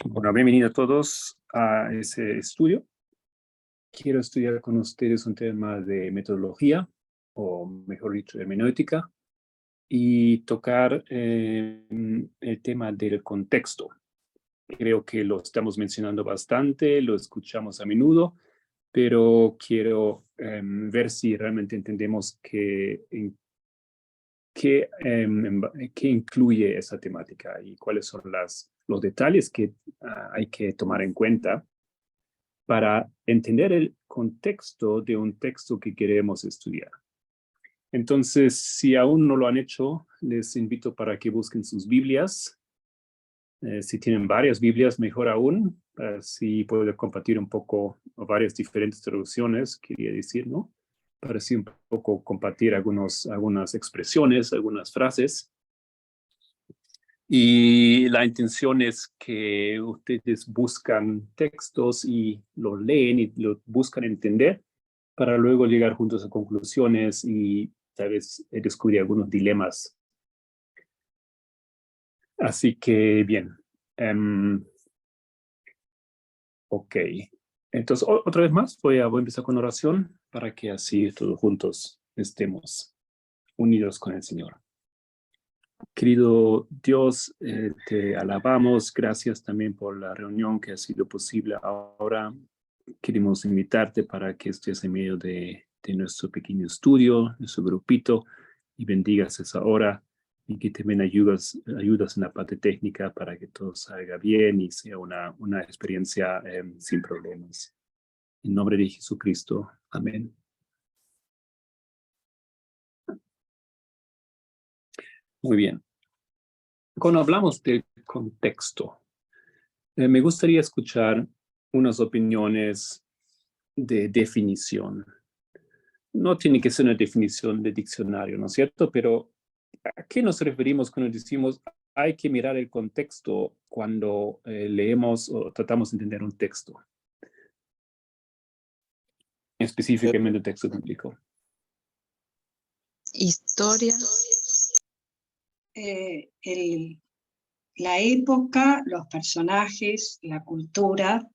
Bueno, bienvenidos a todos a ese estudio. Quiero estudiar con ustedes un tema de metodología, o mejor dicho, hermenéutica, y tocar el tema del contexto. Creo que lo estamos mencionando bastante, lo escuchamos a menudo, pero quiero ver si realmente entendemos qué incluye esa temática y cuáles son los detalles que hay que tomar en cuenta para entender el contexto de un texto que queremos estudiar. Entonces, si aún no lo han hecho, les invito para que busquen sus Biblias. Si tienen varias Biblias, mejor aún. Así puedo compartir un poco varias diferentes traducciones, quería decir, ¿no? Para así un poco compartir algunas expresiones, algunas frases. Y la intención es que ustedes buscan textos y los leen y lo buscan entender para luego llegar juntos a conclusiones y tal vez descubrir algunos dilemas. Así que bien. Ok. Entonces, otra vez más, voy a empezar con oración para que así todos juntos estemos unidos con el Señor. Querido Dios, te alabamos. Gracias también por la reunión que ha sido posible ahora. Queremos invitarte para que estés en medio de nuestro pequeño estudio, nuestro grupito, y bendigas esa hora y que también ayudas en la parte técnica para que todo salga bien y sea una experiencia sin problemas. En nombre de Jesucristo. Amén. Muy bien. Cuando hablamos del contexto, me gustaría escuchar unas opiniones de definición. No tiene que ser una definición de diccionario, ¿no es cierto? Pero ¿a qué nos referimos cuando decimos hay que mirar el contexto cuando leemos o tratamos de entender un texto? Específicamente un texto bíblico. Historia, la época, los personajes, la cultura,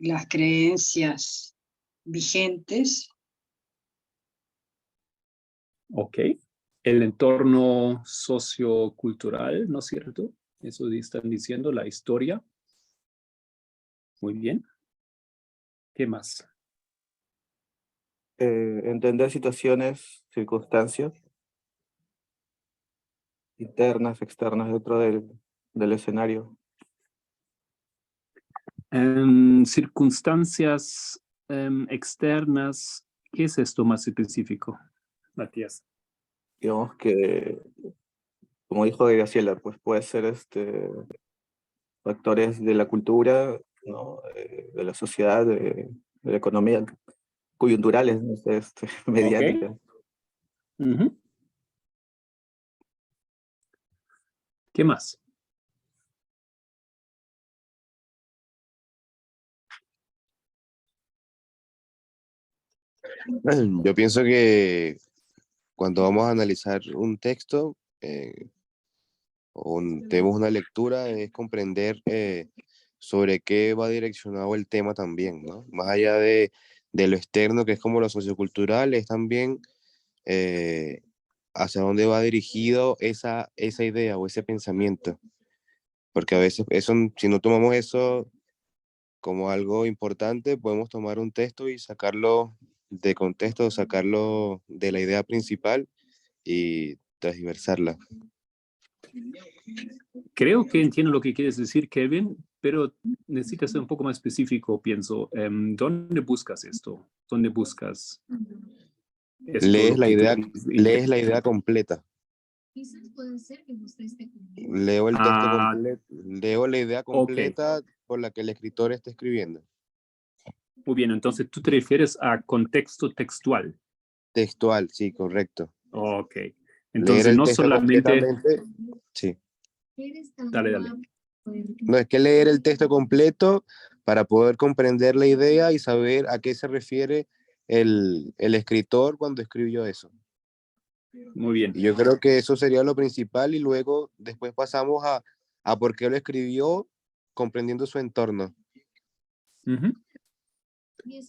las creencias vigentes. Ok. El entorno sociocultural, ¿no es cierto? Eso están diciendo, la historia. Muy bien. ¿Qué más? Entender situaciones, circunstancias internas, externas dentro del escenario. Circunstancias externas. ¿Qué es esto más específico, Matías? Digamos que, como dijo Graciela, pues puede ser factores de la cultura, ¿no? De la sociedad, de la economía, coyunturales, ¿no? Mediáticas. Okay. ¿Qué más? Yo pienso que cuando vamos a analizar un texto o tenemos una lectura, es comprender sobre qué va direccionado el tema también, ¿no? Más allá de lo externo, que es como lo sociocultural, es también hacia dónde va dirigido esa idea o ese pensamiento. Porque a veces si no tomamos eso como algo importante, podemos tomar un texto y sacarlo de contexto, sacarlo de la idea principal y transversarla. Creo que entiendo lo que quieres decir, Kevin, pero necesitas ser un poco más específico, pienso. ¿Dónde buscas esto? ¿Dónde buscas esto? Lees la idea completa. Leo el texto completo, leo la idea completa por la que el escritor está escribiendo. Muy bien, entonces tú te refieres a contexto textual. Textual, sí, correcto. Ok. Entonces leer el no texto solamente... Sí. Dale. No, es que leer el texto completo para poder comprender la idea y saber a qué se refiere el escritor cuando escribió eso. Muy bien. Y yo creo que eso sería lo principal y luego después pasamos a por qué lo escribió comprendiendo su entorno.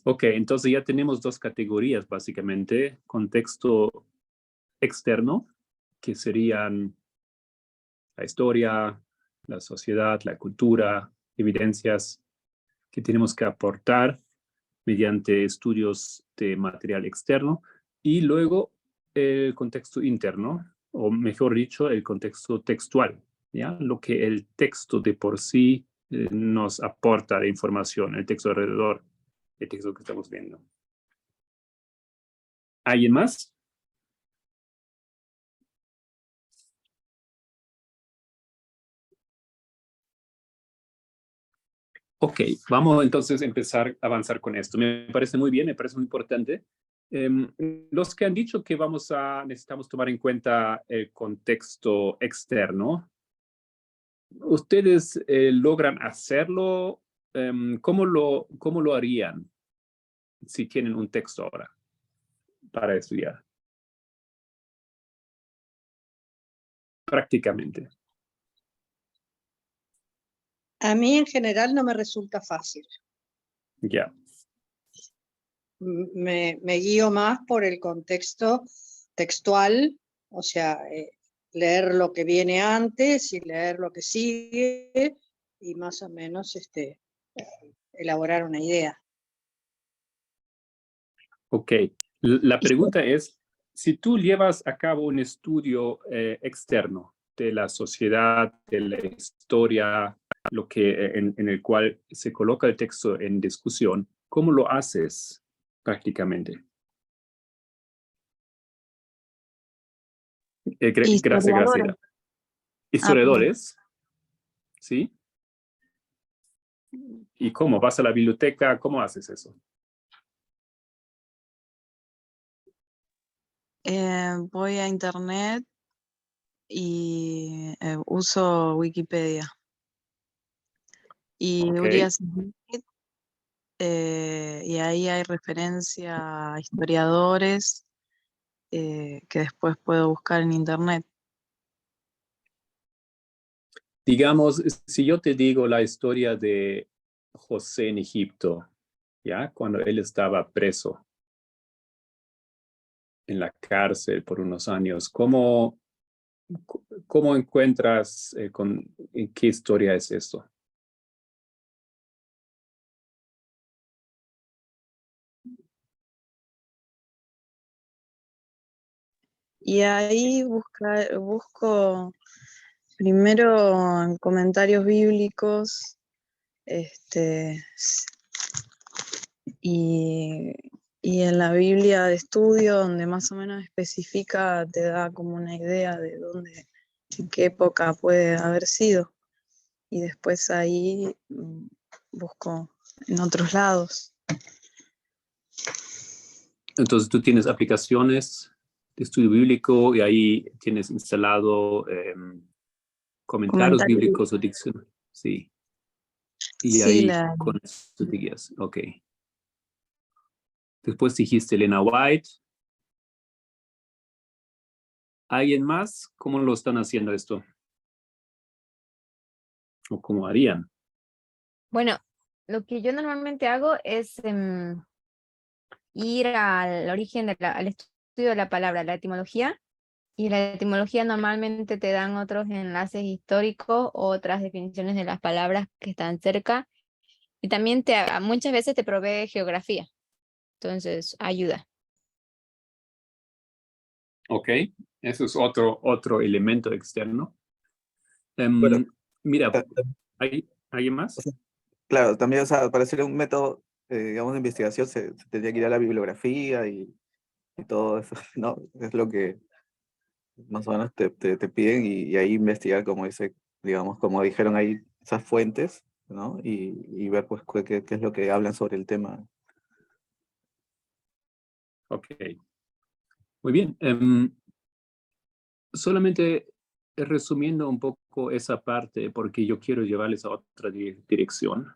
Ok, entonces ya tenemos dos categorías, básicamente. Contexto externo, que serían la historia, la sociedad, la cultura, evidencias que tenemos que aportar mediante estudios de material externo. Y luego el contexto interno, o mejor dicho, el contexto textual, ¿ya? Lo que el texto de por sí nos aporta de información, el texto alrededor, el texto que estamos viendo. ¿Alguien más? Ok, vamos entonces a empezar a avanzar con esto. Me parece muy bien, me parece muy importante. Los que han dicho que necesitamos tomar en cuenta el contexto externo, ¿ustedes logran hacerlo? ¿Cómo lo harían si tienen un texto ahora para estudiar? Prácticamente. A mí en general no me resulta fácil. Ya. Me guío más por el contexto textual, o sea, leer lo que viene antes y leer lo que sigue y más o menos elaborar una idea. Ok. La pregunta es, si tú llevas a cabo un estudio externo de la sociedad, de la historia, lo que, en el cual se coloca el texto en discusión, ¿cómo lo haces prácticamente? Gracias, Graciela. Historiadores, ¿sí? ¿Y cómo? ¿Vas a la biblioteca? ¿Cómo haces eso? Voy a internet y uso Wikipedia. Y Ok. Urias Smith, y ahí hay referencia a historiadores que después puedo buscar en internet. Digamos, si yo te digo la historia de José en Egipto, ¿ya? Cuando él estaba preso en la cárcel por unos años, ¿cómo encuentras en qué historia es esto? Y ahí busco primero en comentarios bíblicos, y en la Biblia de estudio, donde más o menos especifica, te da como una idea de dónde, en qué época puede haber sido. Y después ahí busco en otros lados. Entonces tú tienes aplicaciones de estudio bíblico y ahí tienes instalado comentarios bíblicos o diccionarios. Sí. Y Sí, ahí con eso te guías. Ok. Después dijiste Elena White. ¿Alguien más? ¿Cómo lo están haciendo esto? ¿O cómo harían? Bueno, lo que yo normalmente hago es ir al origen, al estudio de la palabra, la etimología, y la etimología normalmente te dan otros enlaces históricos, otras definiciones de las palabras que están cerca, y también muchas veces te provee geografía, entonces ayuda. Ok, eso es otro elemento externo. Bueno, Mira, ta- ¿alguien o más? sea, claro, también, o sea, para hacer un método, digamos, de investigación se tendría que ir a la bibliografía y todo eso, ¿no? Es lo que más o menos te piden y ahí investigar, como dice, digamos, como dijeron ahí, esas fuentes, ¿no? Y ver, pues, qué es lo que hablan sobre el tema. Ok, muy bien. Solamente resumiendo un poco esa parte, porque yo quiero llevarles a otra dirección,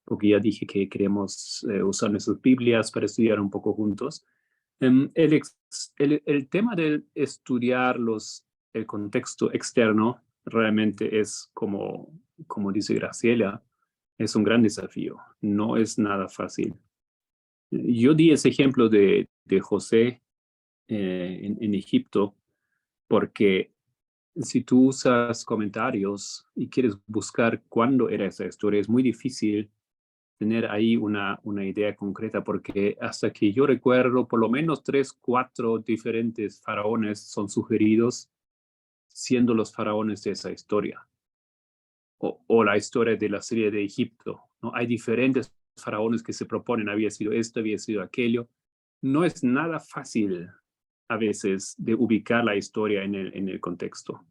porque ya dije que queremos usar nuestras Biblias para estudiar un poco juntos. El tema de estudiar el contexto externo realmente es como dice Graciela, Es un gran desafío, no es nada fácil. Yo di ese ejemplo de José en Egipto, porque si tú usas comentarios y quieres buscar cuándo era esa historia, es muy difícil tener ahí una idea concreta, porque hasta que yo recuerdo, por lo menos 3, 4 diferentes faraones son sugeridos siendo los faraones de esa historia. O la historia de la serie de Egipto, ¿no? Hay diferentes faraones que se proponen, había sido esto, había sido aquello. No es nada fácil a veces de ubicar la historia en el contexto.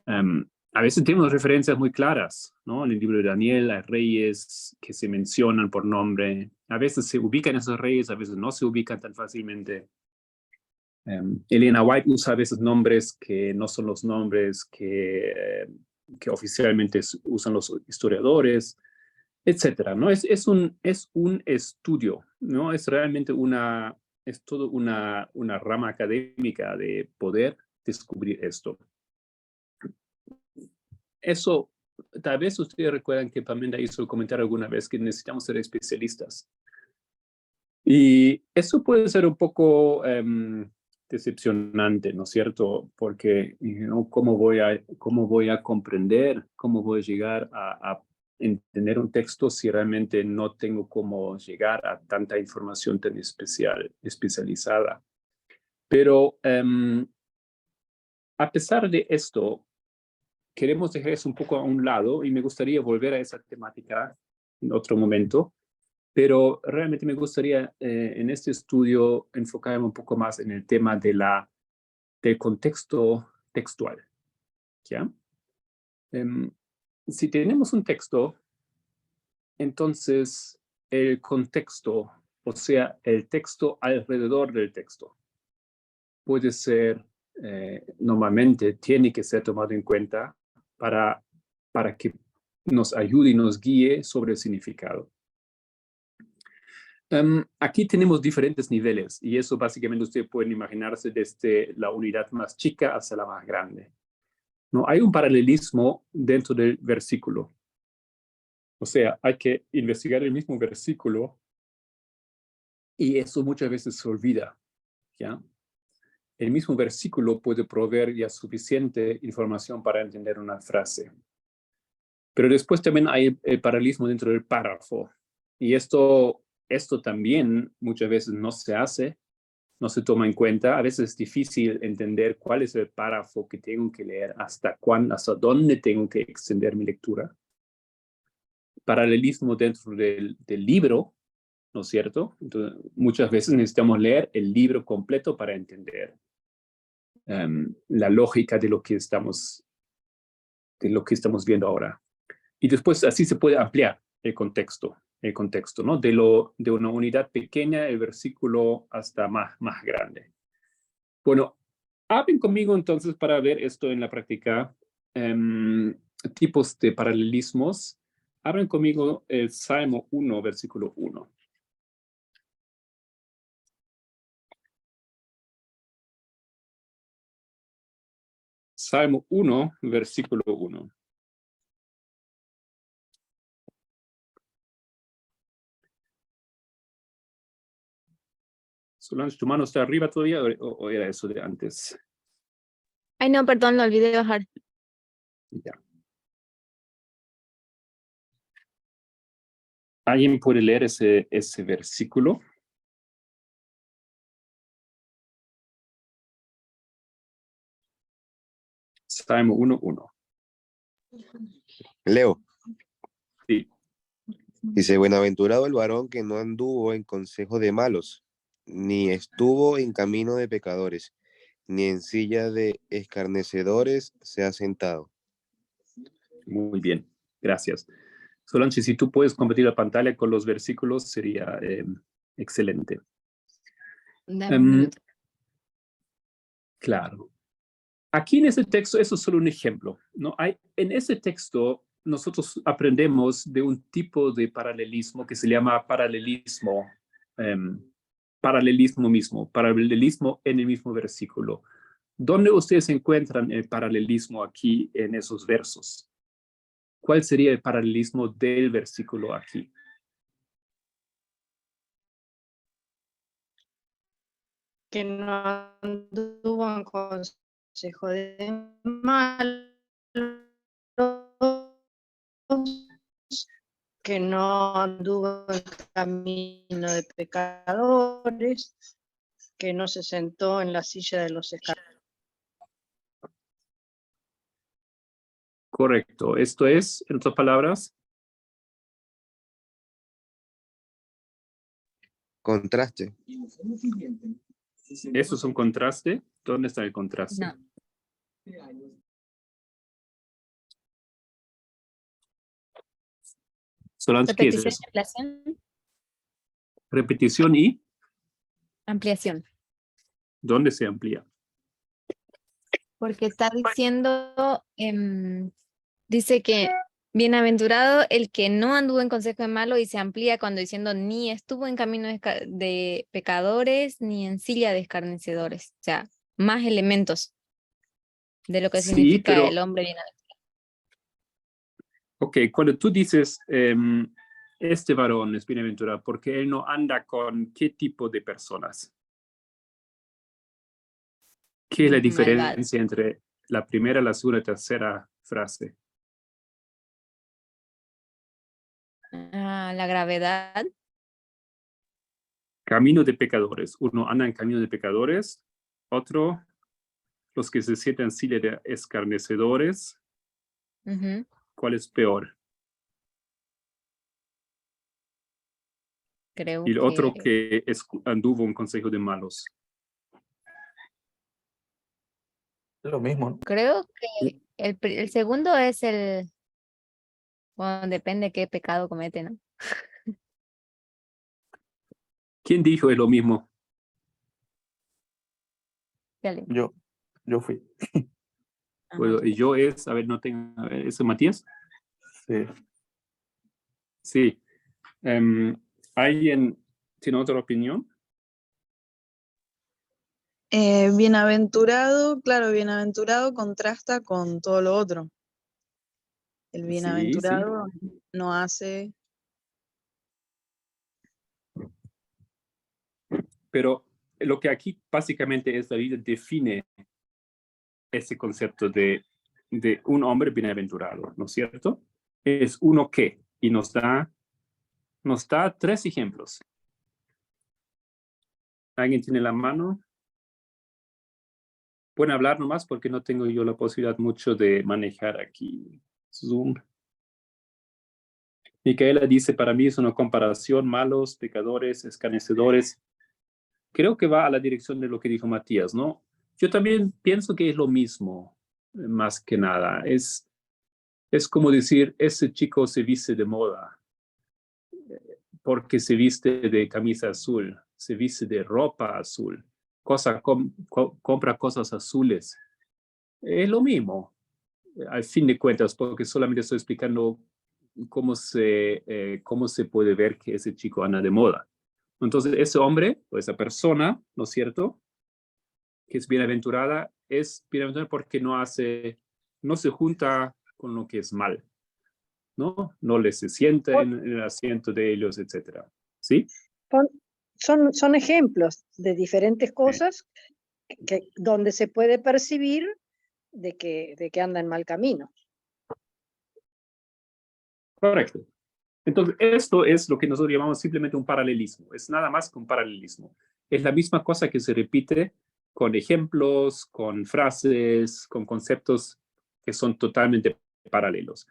A veces tenemos referencias muy claras, ¿no? En el libro de Daniel hay reyes que se mencionan por nombre. A veces se ubican esos reyes, a veces no se ubican tan fácilmente. Elena White usa a veces nombres que no son los nombres que oficialmente usan los historiadores, etcétera, ¿no? Es un estudio, ¿no? Es realmente es todo una rama académica de poder descubrir esto. Eso, tal vez ustedes recuerdan que Pamela hizo el comentario alguna vez que necesitamos ser especialistas. Y eso puede ser un poco decepcionante, ¿no es cierto? Porque ¿cómo voy a comprender, cómo voy a llegar a entender un texto si realmente no tengo cómo llegar a tanta información tan especializada? Pero a pesar de esto, queremos dejar eso un poco a un lado y me gustaría volver a esa temática en otro momento. Pero realmente me gustaría en este estudio enfocarme un poco más en el tema del contexto textual. ¿Ya? Si tenemos un texto, entonces el contexto, o sea, el texto alrededor del texto, puede ser, normalmente tiene que ser tomado en cuenta para que nos ayude y nos guíe sobre el significado. Aquí tenemos diferentes niveles y eso básicamente ustedes pueden imaginarse desde la unidad más chica hasta la más grande. ¿No? Hay un paralelismo dentro del versículo. O sea, hay que investigar el mismo versículo y eso muchas veces se olvida. ¿Ya? El mismo versículo puede proveer ya suficiente información para entender una frase. Pero después también hay el paralelismo dentro del párrafo. Y esto también muchas veces no se hace, no se toma en cuenta. A veces es difícil entender cuál es el párrafo que tengo que leer, hasta dónde tengo que extender mi lectura. Paralelismo dentro del libro, ¿no es cierto? Entonces, muchas veces necesitamos leer el libro completo para entender la lógica de lo que estamos viendo ahora. Y después así se puede ampliar el contexto, ¿no? De una unidad pequeña, el versículo, hasta más grande. Bueno, hablen conmigo entonces para ver esto en la práctica. Tipos de paralelismos. Hablen conmigo el Salmo 1, versículo 1. Salmo 1, versículo 1. Solange, ¿tu mano está arriba todavía o era eso de antes? Ay, no, perdón, lo olvidé de bajar. Ya. ¿Alguien puede leer ese versículo? Salmo 1:1. Leo. Sí. Dice, bienaventurado el varón que no anduvo en consejo de malos, ni estuvo en camino de pecadores, ni en silla de escarnecedores se ha sentado. Muy bien, gracias. Solange, si tú puedes compartir la pantalla con los versículos, sería excelente. Dame un minuto. Claro. Aquí en ese texto, eso es solo un ejemplo, ¿no? En ese texto, nosotros aprendemos de un tipo de paralelismo que se llama paralelismo mismo, paralelismo en el mismo versículo. ¿Dónde ustedes encuentran el paralelismo aquí en esos versos? ¿Cuál sería el paralelismo del versículo aquí? Que no anduvo en consejo de malos, que no anduvo en camino de pecadores, que no se sentó en la silla de los escarnecedores. Correcto. Esto es, en otras palabras, Contraste. ¿eso es un contraste? ¿Dónde está el contraste? No. Solange, ¿qué es Repetición eso? y ampliación. Repetición y Ampliación. ¿dónde se amplía? Porque está diciendo, dice que bienaventurado el que no anduvo en consejo de malo, y se amplía cuando diciendo ni estuvo en camino de pecadores ni en silla de escarnecedores. O sea, más elementos de lo que Sí, significa pero, el hombre bienaventurado. ok, cuando tú dices este varón es bienaventurado porque él no anda con qué tipo de personas. ¿Qué es la Malvado. diferencia entre la primera, la segunda y tercera frase? La gravedad. Camino de pecadores. Uno anda en camino de pecadores, otro, los que se sientan en silla de escarnecedores. Ujú. ¿Cuál es peor? Creo Y el otro que, que anduvo en consejo de malos. Es lo mismo, ¿no? creo que el segundo es bueno, depende qué pecado comete, ¿no? ¿Quién dijo es lo mismo? Dale. Yo fui. Ajá. Y yo es, a ver, no tengo, a ver, ¿es Matías? Sí. Sí. ¿Alguien tiene otra opinión? Bienaventurado, claro, bienaventurado contrasta con todo lo otro. El Sí, sí. bienaventurado no hace. Pero lo que aquí básicamente es David define ese concepto de un hombre bienaventurado, ¿no es cierto? Es uno que, y nos da 3 ejemplos. ¿Alguien tiene la mano? Pueden hablar nomás porque no tengo yo la posibilidad mucho de manejar aquí Zoom. Micaela dice, para mí es una comparación, malos, pecadores, escarnecedores. Creo que va a la dirección de lo que dijo Matías, ¿no? Yo también pienso que es lo mismo, más que nada. Es como decir, ese chico se viste de moda, porque se viste de camisa azul, se viste de ropa azul, compra cosas azules. Es lo mismo, al fin de cuentas, porque solamente estoy explicando cómo se puede ver que ese chico anda de moda. Entonces, ese hombre o esa persona, ¿no es cierto?, que es bienaventurada porque no se junta con lo que es mal, ¿no? No les se sienta en el asiento de ellos, etc. ¿Sí? Son ejemplos de diferentes cosas donde se puede percibir de que anda en mal camino. Correcto. Entonces, esto es lo que nosotros llamamos simplemente un paralelismo. Es nada más que un paralelismo. Es la misma cosa que se repite con ejemplos, con frases, con conceptos que son totalmente paralelos.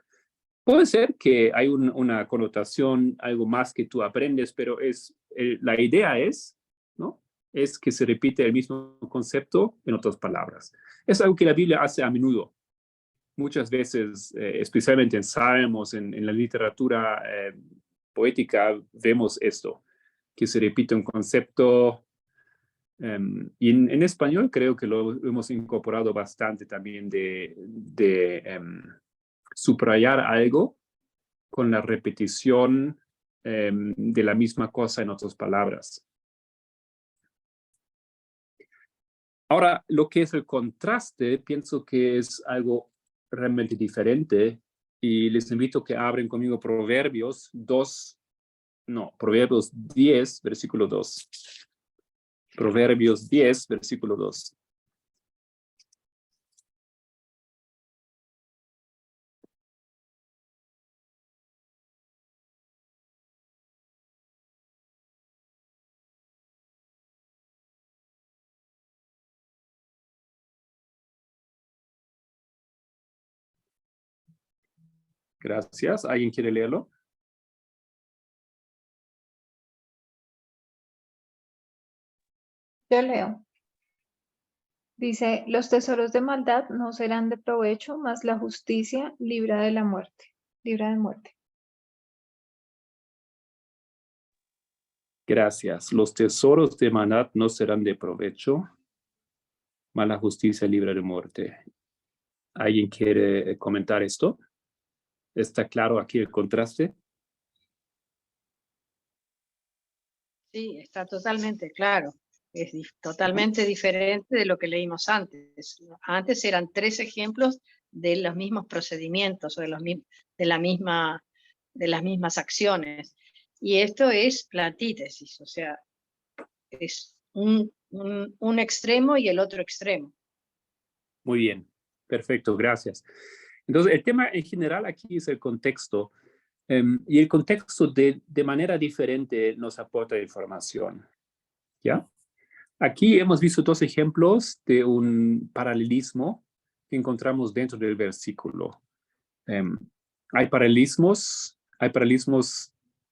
Puede ser que hay una connotación, algo más que tú aprendes, pero la idea ¿no? Es que se repite el mismo concepto en otras palabras. Es algo que la Biblia hace a menudo. Muchas veces, especialmente en salmos, en la literatura poética, vemos esto, que se repite un concepto. Y en español creo que lo hemos incorporado bastante también de subrayar algo con la repetición de la misma cosa en otras palabras. Ahora, lo que es el contraste, pienso que es algo realmente diferente Y les invito a que abren conmigo Proverbios 10, versículo 2. Proverbios 10, versículo 2. Gracias. ¿Alguien quiere leerlo? Yo leo. Dice, los tesoros de maldad no serán de provecho, mas la justicia libra de la muerte. Libra de muerte. Gracias. Los tesoros de maldad no serán de provecho, mas la justicia libra de muerte. ¿Alguien quiere comentar esto? ¿Está claro aquí el contraste? Sí, está totalmente claro. Es totalmente diferente de lo que leímos antes. Antes eran 3 ejemplos de los mismos procedimientos o de las mismas acciones. Y esto es la antítesis, o sea, es un extremo y el otro extremo. Muy bien, perfecto, gracias. Entonces, el tema en general aquí es el contexto, y el contexto de manera diferente nos aporta información, ¿ya? Aquí hemos visto 2 ejemplos de un paralelismo que encontramos dentro del versículo. Hay paralelismos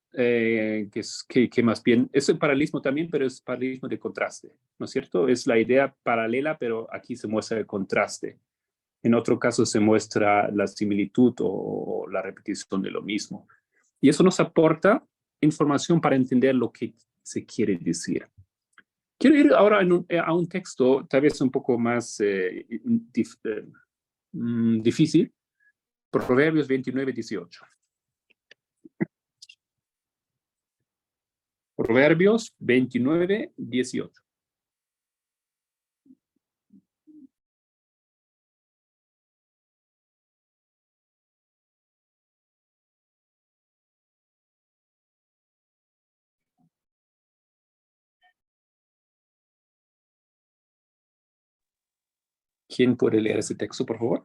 que más bien, es el paralelismo también, pero es paralelismo de contraste, ¿no es cierto? Es la idea paralela, pero aquí se muestra el contraste. En otro caso se muestra la similitud o la repetición de lo mismo. Y eso nos aporta información para entender lo que se quiere decir. Quiero ir ahora a un texto tal vez un poco más difícil. Proverbios 29, 18. Proverbios 29, 18. ¿Quién puede leer ese texto, por favor?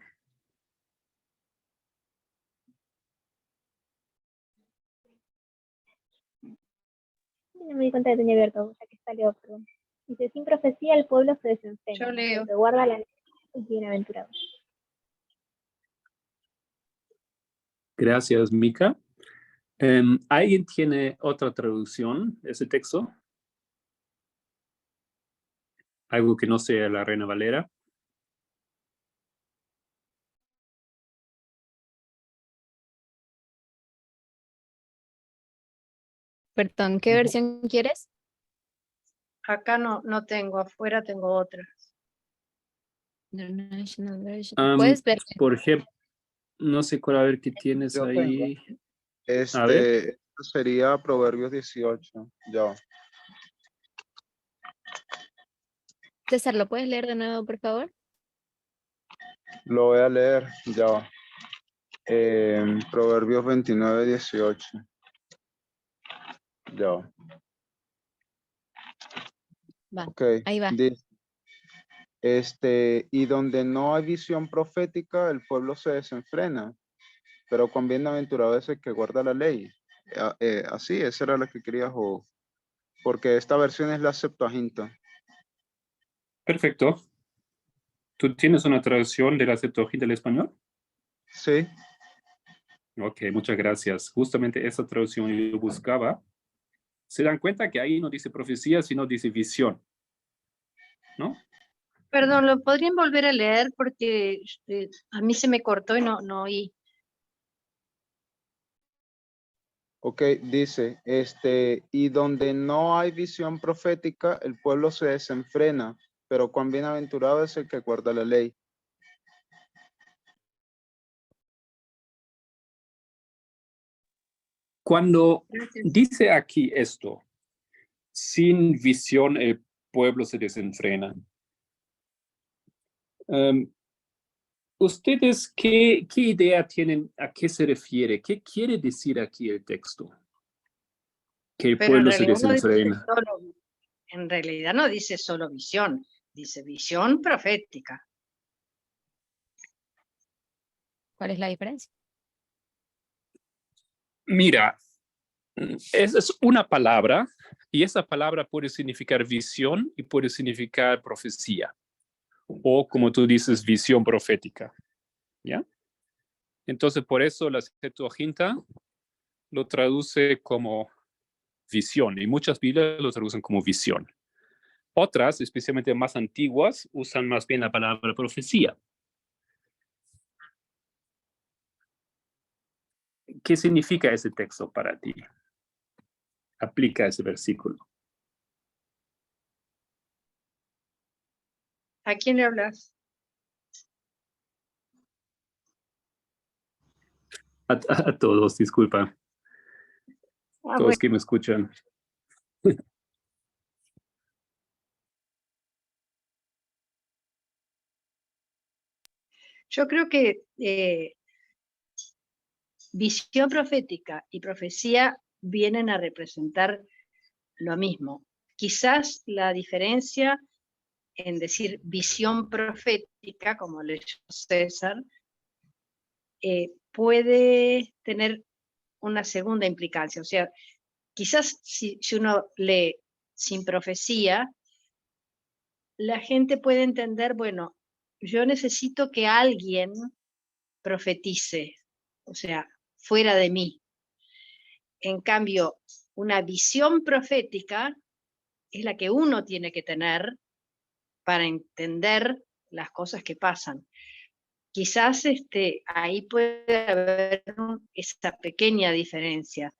No me di cuenta que tenía abierto, ya que salió, perdón. Dice, sin profecía el pueblo se desenfrena, Yo leo. el que guarda la ley es bienaventurado. Gracias, Mica. ¿Alguien tiene otra traducción de ese texto? Algo que no sea la Reina Valera. Perdón, ¿qué versión quieres? Acá no tengo, afuera tengo otra. International Version. ¿Puedes ver? Por ejemplo, no sé cuál, a ver qué tienes Yo ahí. tengo. A ver. Esto sería Proverbios 18. Ya. César, ¿lo puedes leer de nuevo, por favor? Lo voy a leer. Ya. Proverbios 29, 18. Ya. Va, Ok. ahí va. Dice, y donde no hay visión profética, el pueblo se desenfrena, pero cuán bienaventurado es el que guarda la ley. Así, esa era la que quería, porque esta versión es la Septuaginta. Perfecto. ¿Tú tienes una traducción de la Septuaginta del español? Sí. Ok, muchas gracias. Justamente esa traducción yo buscaba. Se dan cuenta que ahí no dice profecía, sino dice visión, ¿no? Perdón, ¿lo podrían volver a leer? Porque a mí se me cortó y no oí. Ok, dice, y donde no hay visión profética, el pueblo se desenfrena, pero cuán bienaventurado es el que guarda la ley. Cuando Gracias. dice aquí esto, sin visión el pueblo se desenfrena. ¿Ustedes qué idea tienen, a qué se refiere? ¿Qué quiere decir aquí el texto? Que el Pero en pueblo se realidad no dice desenfrena. en realidad no dice solo visión, dice visión profética. ¿Cuál es la diferencia? Mira, es una palabra y esa palabra puede significar visión y puede significar profecía. O como tú dices, visión profética. ¿Ya? Entonces, por eso la Septuaginta lo traduce como visión y muchas Biblias lo traducen como visión. Otras, especialmente más antiguas, usan más bien la palabra profecía. ¿Qué significa ese texto para ti? Aplica ese versículo. ¿A quién le hablas? A todos, disculpa. Todos Bueno, que me escuchan. yo creo que visión profética y profecía vienen a representar lo mismo. Quizás la diferencia en decir visión profética, como leyó César, puede tener una segunda implicancia. O sea, quizás si uno lee sin profecía, la gente puede entender, bueno, yo necesito que alguien profetice, o sea, fuera de mí. En cambio, una visión profética es la que uno tiene que tener para entender las cosas que pasan. Quizás ahí puede haber esa pequeña diferencia.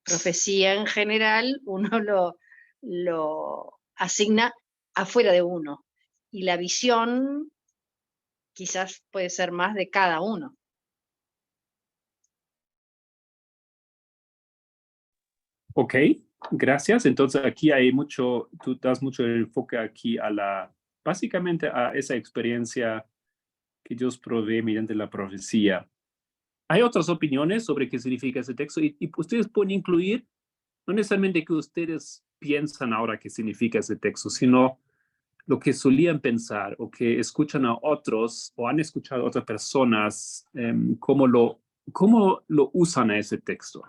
Profecía en general uno lo asigna afuera de uno y la visión quizás puede ser más de cada uno. Ok, gracias. Entonces aquí hay mucho, tú das mucho enfoque aquí básicamente a esa experiencia que Dios provee mediante la profecía. Hay otras opiniones sobre qué significa ese texto y ustedes pueden incluir, no necesariamente que ustedes piensan ahora qué significa ese texto, sino lo que solían pensar o que escuchan a otros o han escuchado a otras personas, cómo lo usan a ese texto.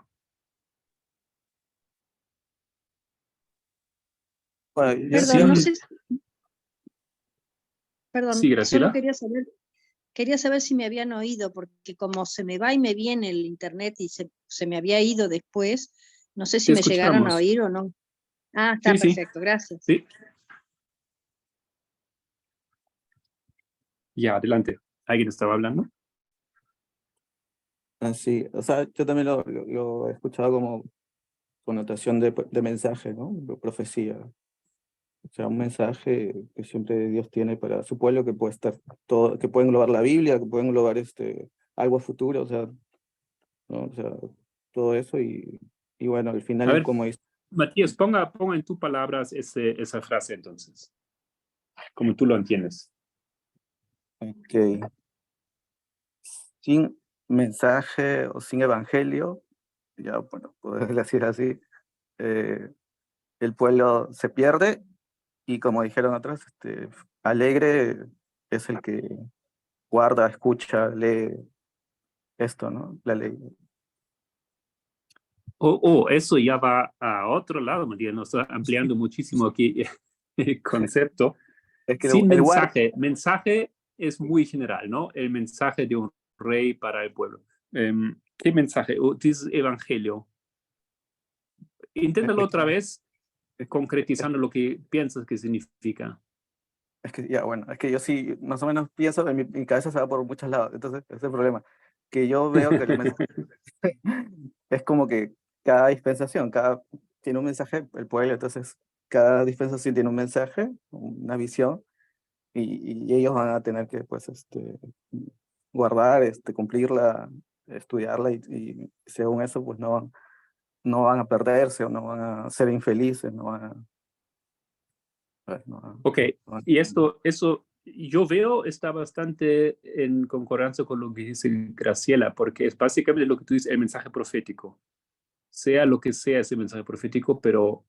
Bueno, Perdón, no sé. Perdón, Sí, solo Graciela. quería saber si me habían oído, porque como se me va y me viene el internet y se me había ido después, no sé si Te me llegaron a escuchamos. oír o no. Ah, está Sí, sí. perfecto, gracias. Sí. Ya, adelante. ¿Alguien estaba hablando? Sí, o sea, yo también lo he escuchado como connotación de mensaje, ¿no? De profecía. O sea, un mensaje que siempre Dios tiene para su pueblo que puede estar todo, que puede englobar la Biblia, que puede englobar algo futuro, o sea, ¿no? O sea, todo eso y bueno, al A final ver, como dice, Matías, ponga en tus palabras esa frase entonces, como tú lo entiendes. que sin mensaje o sin evangelio, ya bueno, poder decir así, el pueblo se pierde y como dijeron otros, alegre es el que guarda, escucha, lee esto, ¿no? La ley. Eso ya va a otro lado, Matías, nos está ampliando muchísimo aquí el concepto. Es que Sin el guarda, mensaje es muy general, ¿no? El mensaje de un rey para el pueblo. ¿Qué mensaje? Dice evangelio. Inténtalo otra vez, es, concretizando lo que piensas que significa. es que ya, bueno, es que yo sí, más o menos pienso, en mi cabeza se va por muchos lados, entonces ese es el problema, que yo veo que el mensaje es como que cada dispensación, tiene un mensaje, el pueblo, entonces cada dispensación tiene un mensaje, una visión, y ellos van a tener que, pues, guardar, cumplirla, estudiarla, y según eso, pues no van a perderse o no van a ser infelices, no van a... pues, no van a- Ok, no van y a- eso yo veo está bastante en concordancia con lo que dice Graciela, porque es básicamente lo que tú dices, el mensaje profético. Sea lo que sea ese mensaje profético, pero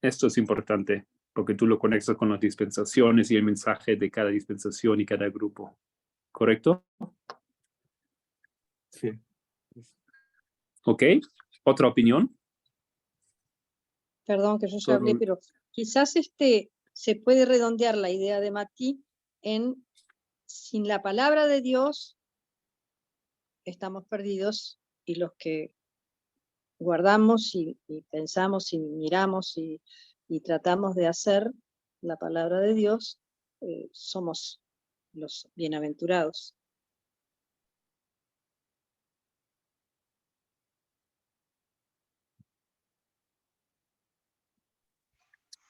esto es importante, porque tú lo conectas con las dispensaciones y el mensaje de cada dispensación y cada grupo. ¿Correcto? Sí. ¿Ok? ¿Otra opinión? Perdón que yo ya hablé, pero quizás se puede redondear la idea de Mati en sin la palabra de Dios estamos perdidos, y los que guardamos y pensamos y miramos y tratamos de hacer la palabra de Dios, somos los bienaventurados.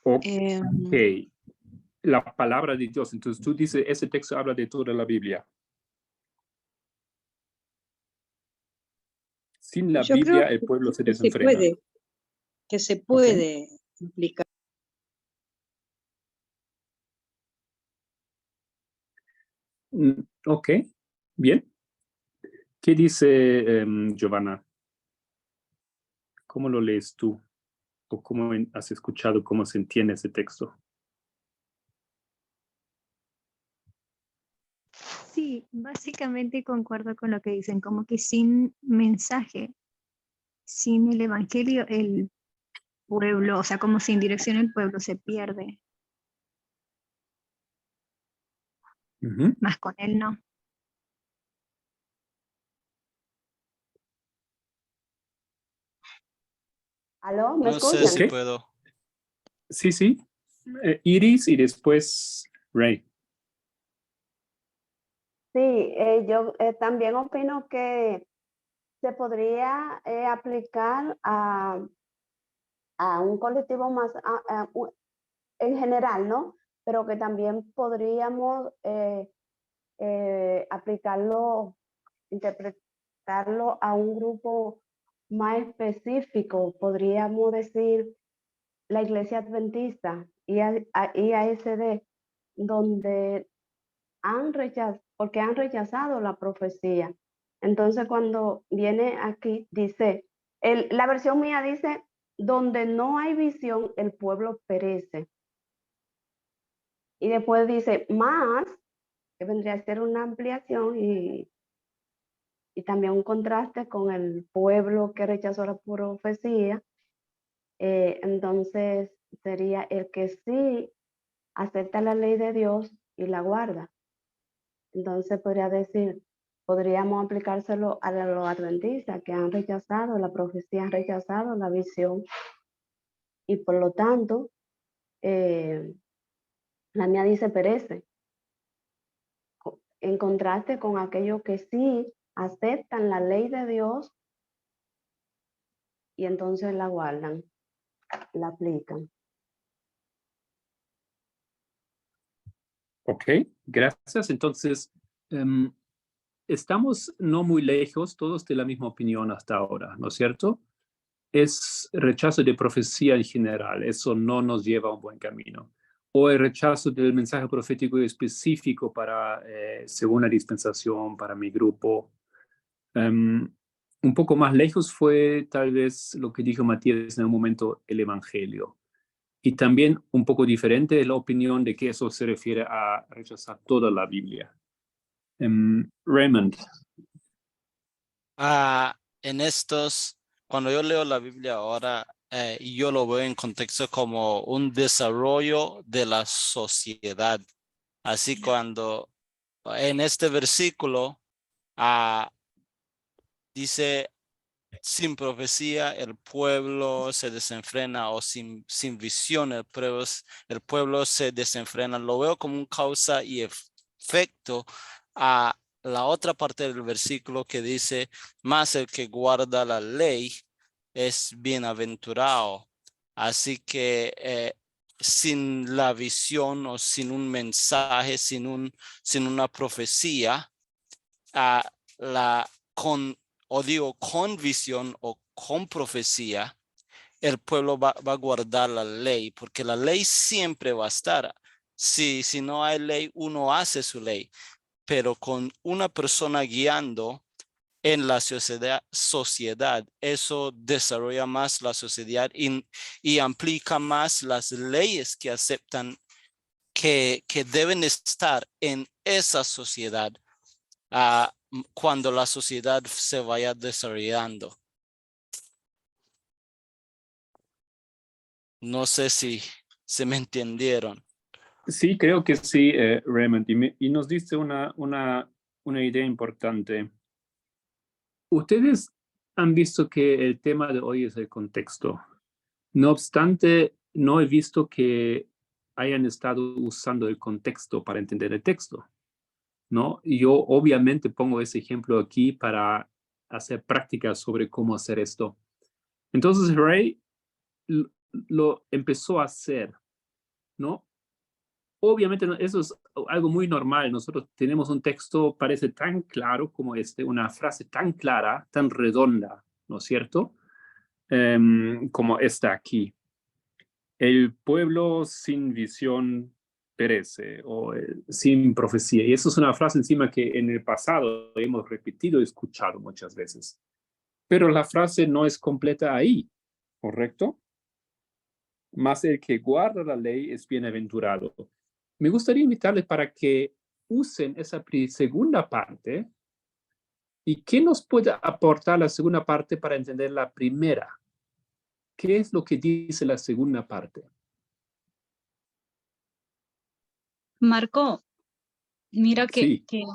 Ok. Em, La palabra de Dios. Entonces tú dices, ese texto habla de toda la Biblia. Sin la Yo creo Biblia el pueblo se que se desenfrena. puede implicar. Ok, bien. ¿Qué dice Giovanna? ¿Cómo lo lees tú? ¿O cómo has escuchado cómo se entiende ese texto? Sí, básicamente concuerdo con lo que dicen, como que sin mensaje, sin el evangelio, el pueblo, o sea, como sin dirección el pueblo se pierde, Ujú. más con él no. ¿Aló? ¿Me No sé escuchan? si Ok. puedo. Sí, sí. Iris y después Ray. Sí, yo también opino que se podría aplicar a un colectivo más en general, ¿no? Pero que también podríamos aplicarlo, interpretarlo a un grupo más específico. Podríamos decir la Iglesia Adventista, IASD, donde porque han rechazado la profecía. Entonces, cuando viene aquí, dice, la versión mía dice, donde no hay visión, el pueblo perece. Y después dice, más, que vendría a ser una ampliación y también un contraste con el pueblo que rechazó la profecía. Entonces, sería el que sí acepta la ley de Dios y la guarda. Entonces podríamos aplicárselo a los adventistas que han rechazado la profecía, han rechazado la visión, y por lo tanto, la mía dice perece, en contraste con aquellos que sí aceptan la ley de Dios y entonces la guardan, la aplican. Ok, gracias. Entonces, estamos no muy lejos, todos de la misma opinión hasta ahora, ¿no es cierto? Es rechazo de profecía en general, eso no nos lleva a un buen camino. O el rechazo del mensaje profético específico para, según la dispensación, para mi grupo. Un poco más lejos fue tal vez lo que dijo Matías en un momento, el Evangelio. Y también un poco diferente la opinión de que eso se refiere a rechazar toda la Biblia. Raymond. En cuando yo leo la Biblia ahora, yo lo veo en contexto como un desarrollo de la sociedad. Así cuando en este versículo dice, sin profecía el pueblo se desenfrena, o sin visión el pueblo se desenfrena. Lo veo como un causa y efecto a la otra parte del versículo que dice, más el que guarda la ley es bienaventurado. Así que sin la visión o sin un mensaje, sin una profecía, con visión o con profecía, el pueblo va a guardar la ley, porque la ley siempre va a estar. Si no hay ley, uno hace su ley, pero con una persona guiando en la sociedad, eso desarrolla más la sociedad y amplifica más las leyes que aceptan que deben estar en esa sociedad cuando la sociedad se vaya desarrollando. No sé si se me entendieron. Sí, creo que sí, Raymond, y nos diste una idea importante. Ustedes han visto que el tema de hoy es el contexto. No obstante, no he visto que hayan estado usando el contexto para entender el texto, ¿no? Y yo obviamente pongo ese ejemplo aquí para hacer prácticas sobre cómo hacer esto. Entonces Ray lo empezó a hacer, ¿no? Obviamente eso es algo muy normal. Nosotros tenemos un texto, parece tan claro como una frase tan clara, tan redonda, ¿no es cierto? Como esta aquí. El pueblo sin visión perece, o sin profecía. Y eso es una frase encima que en el pasado hemos repetido y escuchado muchas veces. Pero la frase no es completa ahí, ¿correcto? Mas el que guarda la ley es bienaventurado. Me gustaría invitarles para que usen esa segunda parte. ¿Y qué nos puede aportar la segunda parte para entender la primera? ¿Qué es lo que dice la segunda parte? Marco, mira Sí. que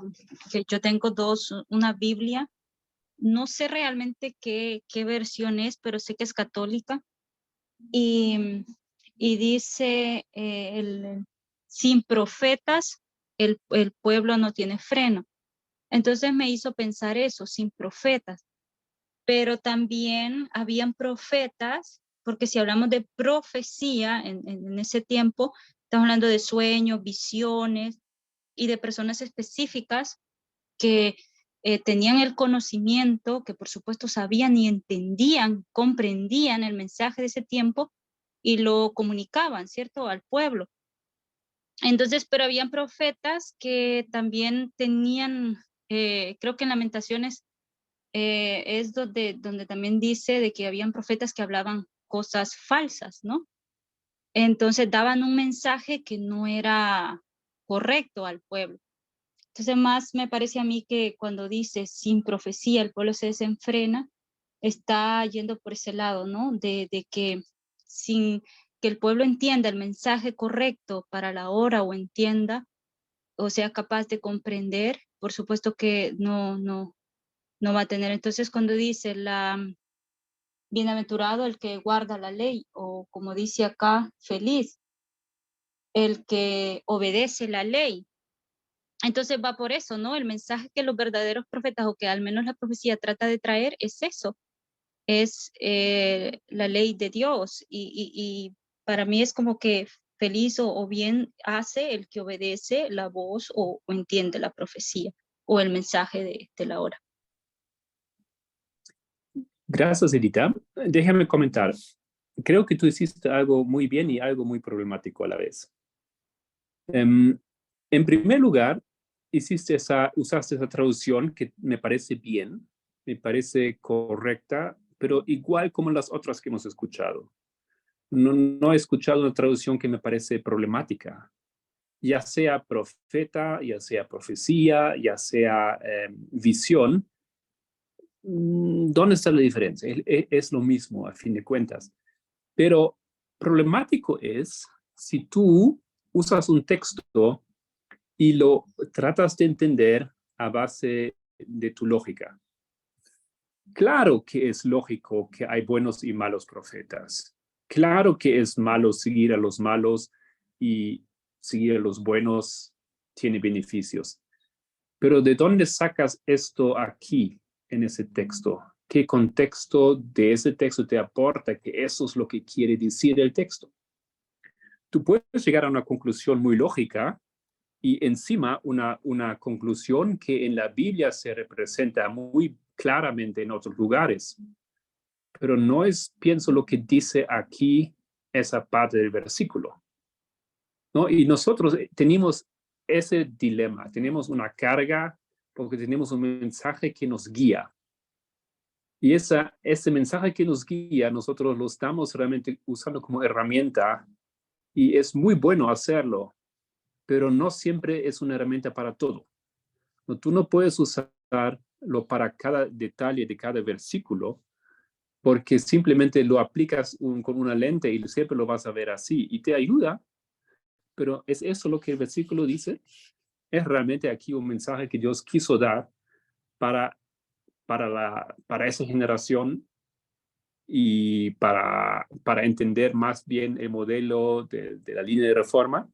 yo tengo una Biblia. No sé realmente qué versión es, pero sé que es católica. Y dice, sin profetas, el pueblo no tiene freno. Entonces me hizo pensar eso, sin profetas. Pero también habían profetas, porque si hablamos de profecía en ese tiempo, estamos hablando de sueños, visiones y de personas específicas que tenían el conocimiento, que por supuesto sabían y entendían, comprendían el mensaje de ese tiempo y lo comunicaban, ¿cierto?, al pueblo. Entonces, pero habían profetas que también tenían, creo que en Lamentaciones es donde también dice de que habían profetas que hablaban cosas falsas, ¿no? Entonces daban un mensaje que no era correcto al pueblo. Entonces más me parece a mí que cuando dice sin profecía el pueblo se desenfrena, está yendo por ese lado, ¿no? De que sin que el pueblo entienda el mensaje correcto para la hora o entienda o sea capaz de comprender, por supuesto que no va a tener. Entonces cuando dice bienaventurado el que guarda la ley, o como dice acá, feliz el que obedece la ley. Entonces va por eso, ¿no? El mensaje que los verdaderos profetas, o que al menos la profecía trata de traer, es eso, es la ley de Dios. Y para mí es como que feliz o bien hace el que obedece la voz o entiende la profecía o el mensaje de la hora. Gracias, Edita. Déjame comentar. Creo que tú hiciste algo muy bien y algo muy problemático a la vez. En primer lugar, usaste esa traducción que me parece bien, me parece correcta, pero igual como las otras que hemos escuchado. No he escuchado una traducción que me parece problemática, ya sea profeta, ya sea profecía, ya sea visión. ¿Dónde está la diferencia? Es lo mismo a fin de cuentas. Pero problemático es si tú usas un texto y lo tratas de entender a base de tu lógica. Claro que es lógico que hay buenos y malos profetas. Claro que es malo seguir a los malos y seguir a los buenos tiene beneficios. Pero ¿de dónde sacas esto aquí en ese texto? ¿Qué contexto de ese texto te aporta que eso es lo que quiere decir el texto? Tú puedes llegar a una conclusión muy lógica y encima una conclusión que en la Biblia se representa muy claramente en otros lugares. Pero no es, pienso, lo que dice aquí esa parte del versículo. ¿no? Y nosotros tenemos ese dilema, tenemos una carga porque tenemos un mensaje que nos guía. Y ese mensaje que nos guía, nosotros lo estamos realmente usando como herramienta y es muy bueno hacerlo, pero no siempre es una herramienta para todo. No, tú no puedes usarlo para cada detalle de cada versículo porque simplemente lo aplicas con una lente y siempre lo vas a ver así y te ayuda, pero ¿es eso lo que el versículo dice? Es realmente aquí un mensaje que Dios quiso dar para esa generación y para entender más bien el modelo de la línea de reforma.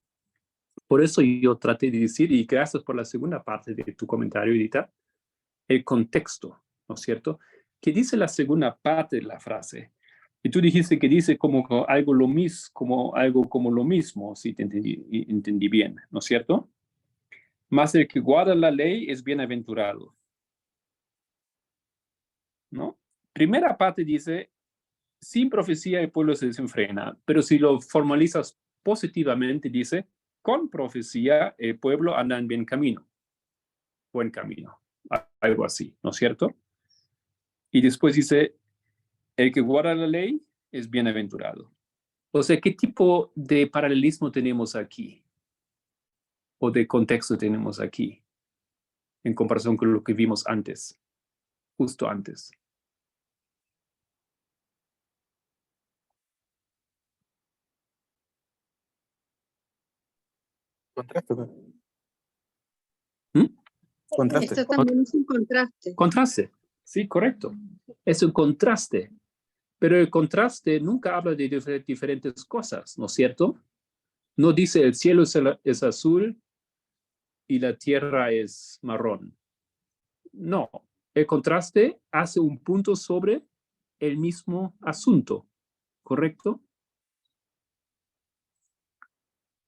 Por eso yo traté de decir, y gracias por la segunda parte de tu comentario, Edita, el contexto, ¿no es cierto? ¿Qué dice la segunda parte de la frase? Y tú dijiste que dice como algo como lo mismo, si te entendí bien, ¿no es cierto? Mas el que guarda la ley es bienaventurado, ¿no? Primera parte dice, sin profecía el pueblo se desenfrena, pero si lo formalizas positivamente, dice, con profecía el pueblo anda en buen camino, algo así, ¿no es cierto? Y después dice, el que guarda la ley es bienaventurado. O sea, ¿qué tipo de paralelismo tenemos aquí? ¿O de contexto tenemos aquí? En comparación con lo que vimos antes, justo antes. Contraste, pues. ¿Mm? Contraste. Esto también es un contraste. Contraste, sí, correcto. Es un contraste. Pero el contraste nunca habla de diferentes cosas, ¿no es cierto? No dice el cielo es azul y la tierra es marrón. No, el contraste hace un punto sobre el mismo asunto, ¿correcto?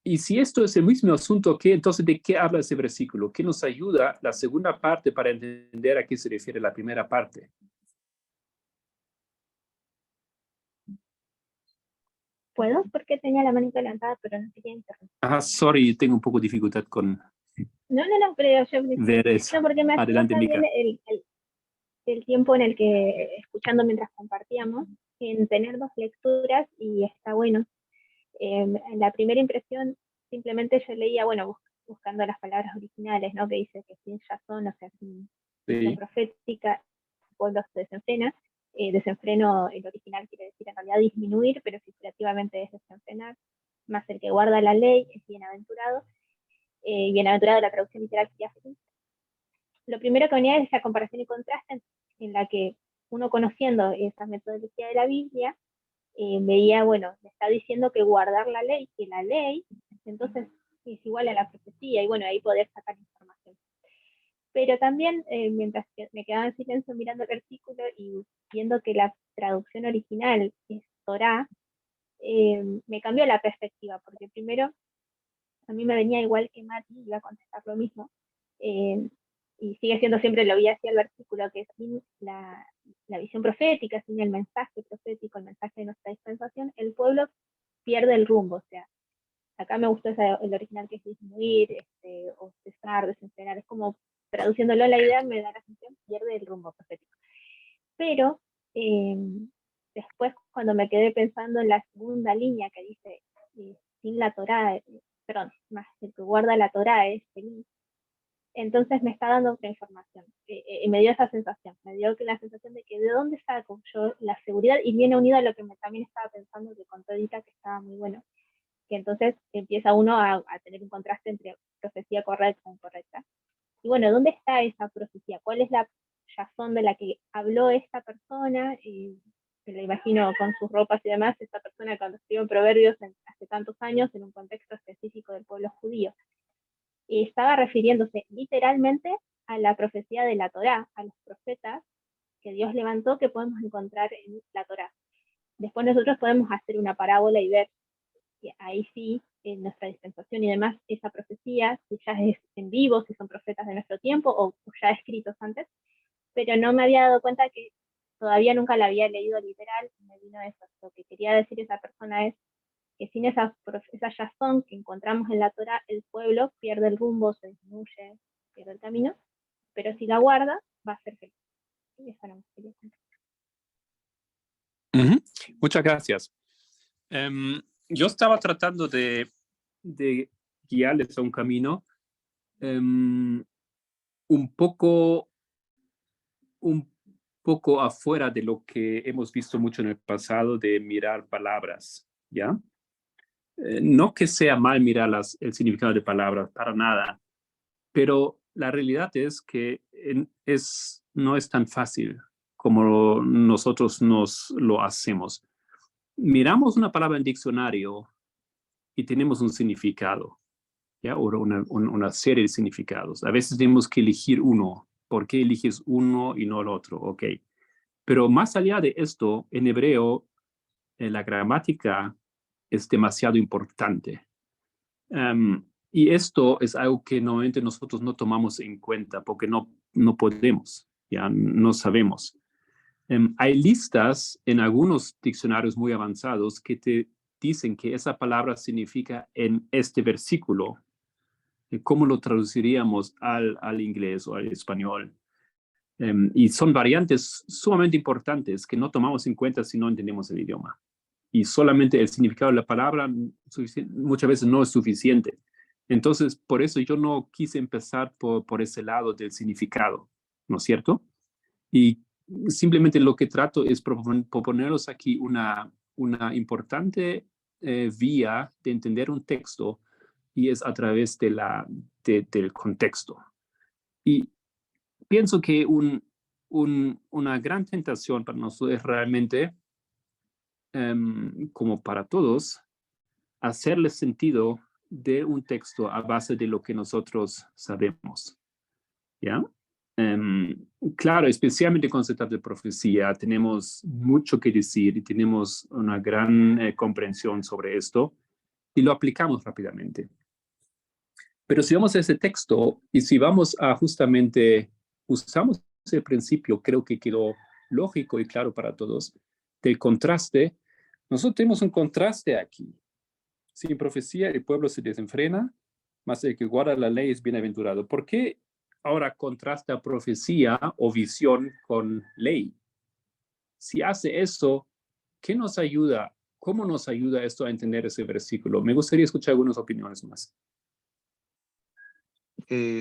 Y si esto es el mismo asunto, entonces ¿de qué habla ese versículo? ¿Qué nos ayuda la segunda parte para entender a qué se refiere la primera parte? ¿Puedo? Porque tenía la manita levantada, pero no quería interrumpir. Sorry, tengo un poco de dificultad con No, pero yo... ver eso. No, porque me Adelante, hacía bien Mica. el tiempo en el que, escuchando mientras compartíamos, en tener dos lecturas y está bueno. En la primera impresión, simplemente yo leía, bueno, buscando las palabras originales, ¿no? Que dice que sin razón, o sea, sin visión profética, el pueblo se desenfrena. Desenfreno, el original quiere decir en realidad disminuir, pero figurativamente es desenfrenar. Más el que guarda la ley es bienaventurado. Bienaventurado, la traducción literal sería feliz. Lo primero que venía es esa comparación y contraste en la que uno, conociendo esa metodología de la Biblia, veía, bueno, me está diciendo que guardar la ley, que la ley, entonces es igual a la profecía, y bueno, ahí poder sacar información. Pero también, mientras que me quedaba en silencio mirando el versículo y viendo que la traducción original es Torá, me cambió la perspectiva, porque primero, a mí me venía igual que Mati, iba a contestar lo mismo, y sigue siendo siempre lo vi hacia el versículo, que sin la visión profética, sin el mensaje profético, el mensaje de nuestra dispensación, el pueblo pierde el rumbo. O sea, acá me gustó el original, que es disminuir, o cesar, desenfrenar, es como, traduciéndolo la idea, me da la sensación, pierde el rumbo profético. Pero después, cuando me quedé pensando en la segunda línea que dice, sin la Torá, perdón, más el que guarda la Torá es feliz, entonces me está dando otra información, y me dio esa sensación, me dio la sensación de que de dónde saco yo la seguridad, y viene unido a lo que también estaba pensando, que contó Edita, que estaba muy bueno, que entonces empieza uno a tener un contraste entre profecía correcta e incorrecta. Y bueno, ¿dónde está esa profecía? ¿Cuál es la razón de la que habló esta persona? Se la imagino con sus ropas y demás, esta persona cuando escribió Proverbios hace tantos años en un contexto específico del pueblo judío. Y estaba refiriéndose literalmente a la profecía de la Torá, a los profetas que Dios levantó, que podemos encontrar en la Torá. Después nosotros podemos hacer una parábola y ver que ahí sí, en nuestra dispensación y demás, esa profecía, si ya es en vivo, si son profetas de nuestro tiempo o ya escritos antes, pero no me había dado cuenta que todavía nunca la había leído literal, y me vino eso. Lo que quería decir esa persona es que sin esa razón que encontramos en la Torá, el pueblo pierde el rumbo, se disminuye, pierde el camino, pero si la guarda, va a ser feliz. Y eso era lo que quería contar. Muchas gracias. Yo estaba tratando de guiarles a un camino un poco afuera de lo que hemos visto mucho en el pasado de mirar palabras, ¿ya? No que sea mal mirar el significado de palabras, para nada, pero la realidad es que no es tan fácil como nosotros nos lo hacemos. Miramos una palabra en diccionario y tenemos un significado, ¿ya? O una serie de significados. A veces tenemos que elegir uno. ¿Por qué eliges uno y no el otro? Ok. Pero más allá de esto, en hebreo, la gramática es demasiado importante. Y esto es algo que normalmente nosotros no tomamos en cuenta porque no podemos, ya no sabemos. Hay listas en algunos diccionarios muy avanzados que te dicen que esa palabra significa en este versículo. ¿Cómo lo traduciríamos al inglés o al español? Y son variantes sumamente importantes que no tomamos en cuenta si no entendemos el idioma. Y solamente el significado de la palabra muchas veces no es suficiente. Entonces, por eso yo no quise empezar por ese lado del significado, ¿no es cierto? Y simplemente lo que trato es proponerlos aquí una importante vía de entender un texto, y es a través del contexto. Y pienso que una gran tentación para nosotros es realmente, como para todos, hacerle sentido de un texto a base de lo que nosotros sabemos, ¿ya? Claro, especialmente cuando se trata de profecía, tenemos mucho que decir y tenemos una gran comprensión sobre esto y lo aplicamos rápidamente. Pero si vamos a ese texto y si vamos a justamente, usamos ese principio, creo que quedó lógico y claro para todos, del contraste. Nosotros tenemos un contraste aquí. Sin profecía el pueblo se desenfrena, mas el que guarda la ley es bienaventurado. ¿Por qué ahora contrasta profecía o visión con ley? Si hace eso, ¿qué nos ayuda? ¿Cómo nos ayuda esto a entender ese versículo? Me gustaría escuchar algunas opiniones más.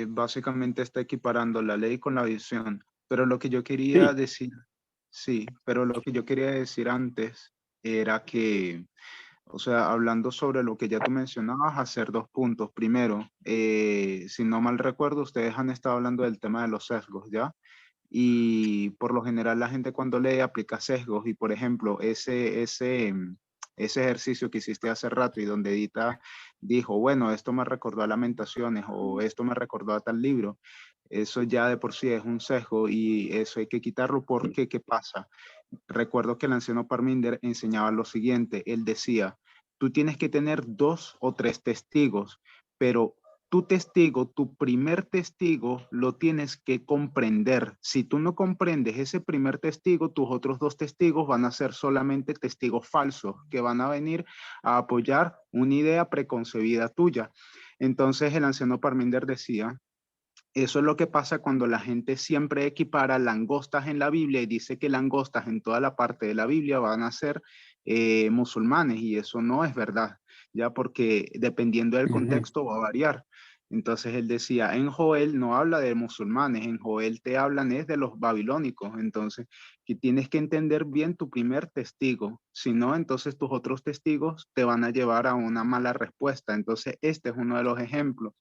Básicamente está equiparando la ley con la visión. Pero lo que yo quería decir, pero lo que yo quería decir antes era que, o sea, hablando sobre lo que ya tú mencionabas, hacer dos puntos. Primero, si no mal recuerdo, ustedes han estado hablando del tema de los sesgos, ¿ya? Y por lo general la gente cuando lee aplica sesgos y, por ejemplo, ese ejercicio que hiciste hace rato y donde Edita dijo, bueno, esto me recordó a Lamentaciones o esto me recordó a tal libro, eso ya de por sí es un sesgo y eso hay que quitarlo porque, ¿qué pasa? Recuerdo que el anciano Parminder enseñaba lo siguiente, él decía, tú tienes que tener 2 o 3 testigos, pero tu testigo, tu primer testigo, lo tienes que comprender. Si tú no comprendes ese primer testigo, tus otros 2 testigos van a ser solamente testigos falsos, que van a venir a apoyar una idea preconcebida tuya. Entonces el anciano Parminder decía, eso es lo que pasa cuando la gente siempre equipara langostas en la Biblia y dice que langostas en toda la parte de la Biblia van a ser musulmanes, y eso no es verdad, ya, porque dependiendo del contexto va a variar. Entonces él decía, en Joel no habla de musulmanes, en Joel te hablan es de los babilónicos. Entonces que tienes que entender bien tu primer testigo, si no, entonces tus otros testigos te van a llevar a una mala respuesta. Entonces este es uno de los ejemplos.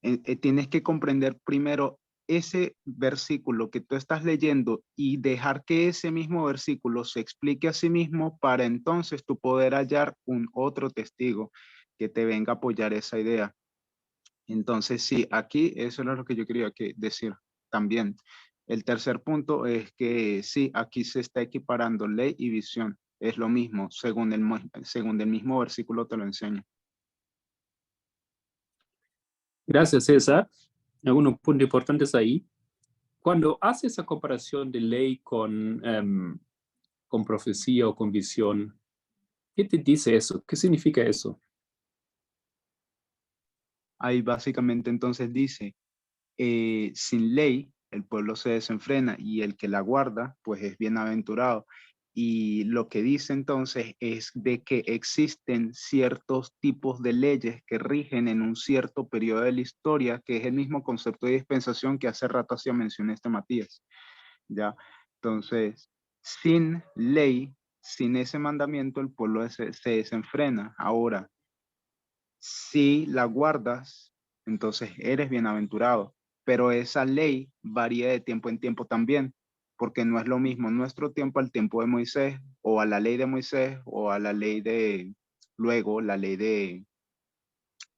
Tienes que comprender primero ese versículo que tú estás leyendo y dejar que ese mismo versículo se explique a sí mismo para entonces tú poder hallar un otro testigo que te venga a apoyar esa idea. Entonces sí, aquí eso es lo que yo quería decir también. El tercer punto es que sí, aquí se está equiparando ley y visión. Es lo mismo, según el mismo versículo te lo enseña. Gracias, César. Algunos puntos importantes ahí. Cuando hace esa comparación de ley con profecía o con visión, ¿Qué te dice eso? ¿Qué significa eso? Ahí básicamente entonces dice, sin ley el pueblo se desenfrena y el que la guarda pues es bienaventurado. Y lo que dice entonces es de que existen ciertos tipos de leyes que rigen en un cierto periodo de la historia, que es el mismo concepto de dispensación que hace rato hacía mención Matías. ¿Ya? Entonces, sin ley, sin ese mandamiento, el pueblo se desenfrena. Ahora, si la guardas, entonces eres bienaventurado. Pero esa ley varía de tiempo en tiempo también, porque no es lo mismo nuestro tiempo al tiempo de Moisés, o a la ley de Moisés, o a la ley de, luego, la ley de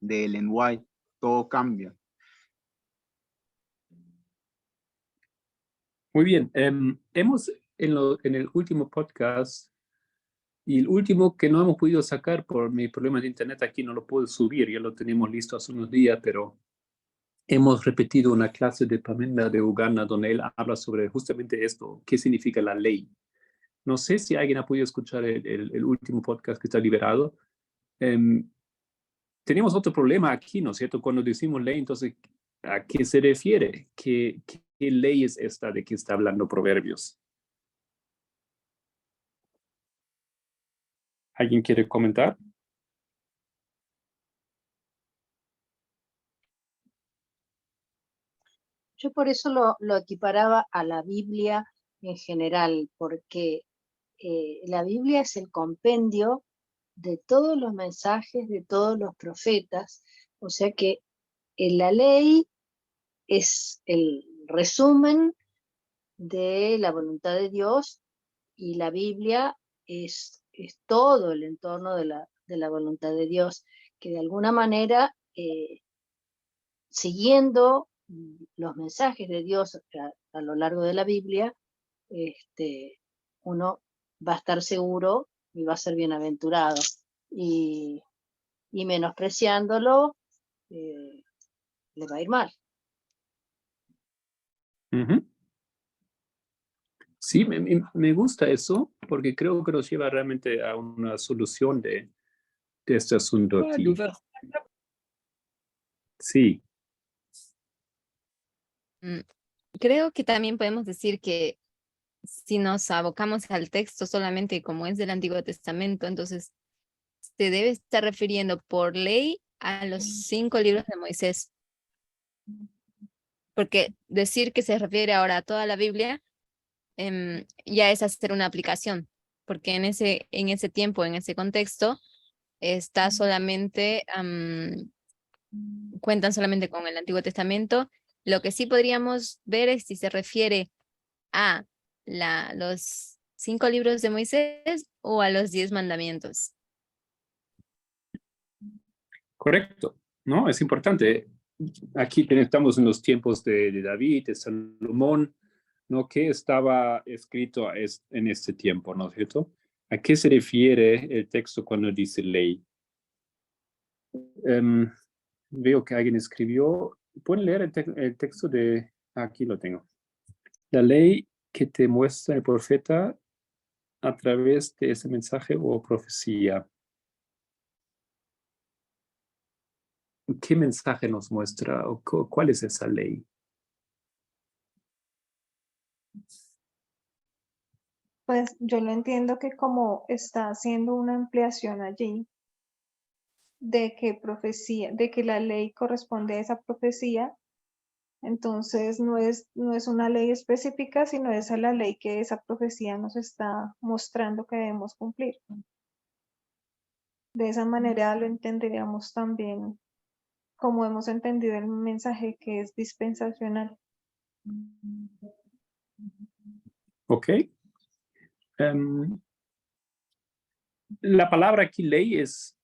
Ellen White. Todo cambia. Muy bien. Hemos en el último podcast, y el último que no hemos podido sacar por mi problema de internet aquí, no lo puedo subir, ya lo teníamos listo hace unos días, pero hemos repetido una clase de Pamela de Uganda donde él habla sobre justamente esto, qué significa la ley. No sé si alguien ha podido escuchar el último podcast que está liberado. Tenemos otro problema aquí, ¿no es cierto? Cuando decimos ley, entonces, ¿a qué se refiere? ¿Qué ley es esta de que está hablando Proverbios? ¿Alguien quiere comentar? Yo por eso lo equiparaba a la Biblia en general, porque la Biblia es el compendio de todos los mensajes de todos los profetas, o sea que la ley es el resumen de la voluntad de Dios y la Biblia es todo el entorno de la voluntad de Dios, que de alguna manera, siguiendo los mensajes de Dios a lo largo de la Biblia, uno va a estar seguro y va a ser bienaventurado. Y menospreciándolo, le va a ir mal. Uh-huh. Sí, me gusta eso, porque creo que nos lleva realmente a una solución de este asunto aquí. Sí. Creo que también podemos decir que si nos abocamos al texto solamente como es del Antiguo Testamento, entonces se debe estar refiriendo por ley a los 5 libros de Moisés. Porque decir que se refiere ahora a toda la Biblia ya es hacer una aplicación, porque en ese tiempo, en ese contexto, está solamente, cuentan solamente con el Antiguo Testamento. Lo que sí podríamos ver es si se refiere a los 5 libros de Moisés o a los 10 mandamientos. Correcto, ¿no? Es importante. Aquí estamos en los tiempos de David, de Salomón, ¿no? ¿Qué estaba escrito en este tiempo, ¿no es cierto? ¿A qué se refiere el texto cuando dice ley? Veo que alguien escribió. ¿Pueden leer el texto de... Aquí lo tengo. La ley que te muestra el profeta a través de ese mensaje o profecía. ¿Qué mensaje nos muestra o cuál es esa ley? Pues yo lo entiendo que como está haciendo una ampliación allí de que la ley corresponde a esa profecía, entonces no es una ley específica, sino es a la ley que esa profecía nos está mostrando que debemos cumplir. De esa manera lo entenderíamos también como hemos entendido el mensaje que es dispensacional. Ok. La palabra aquí ley es,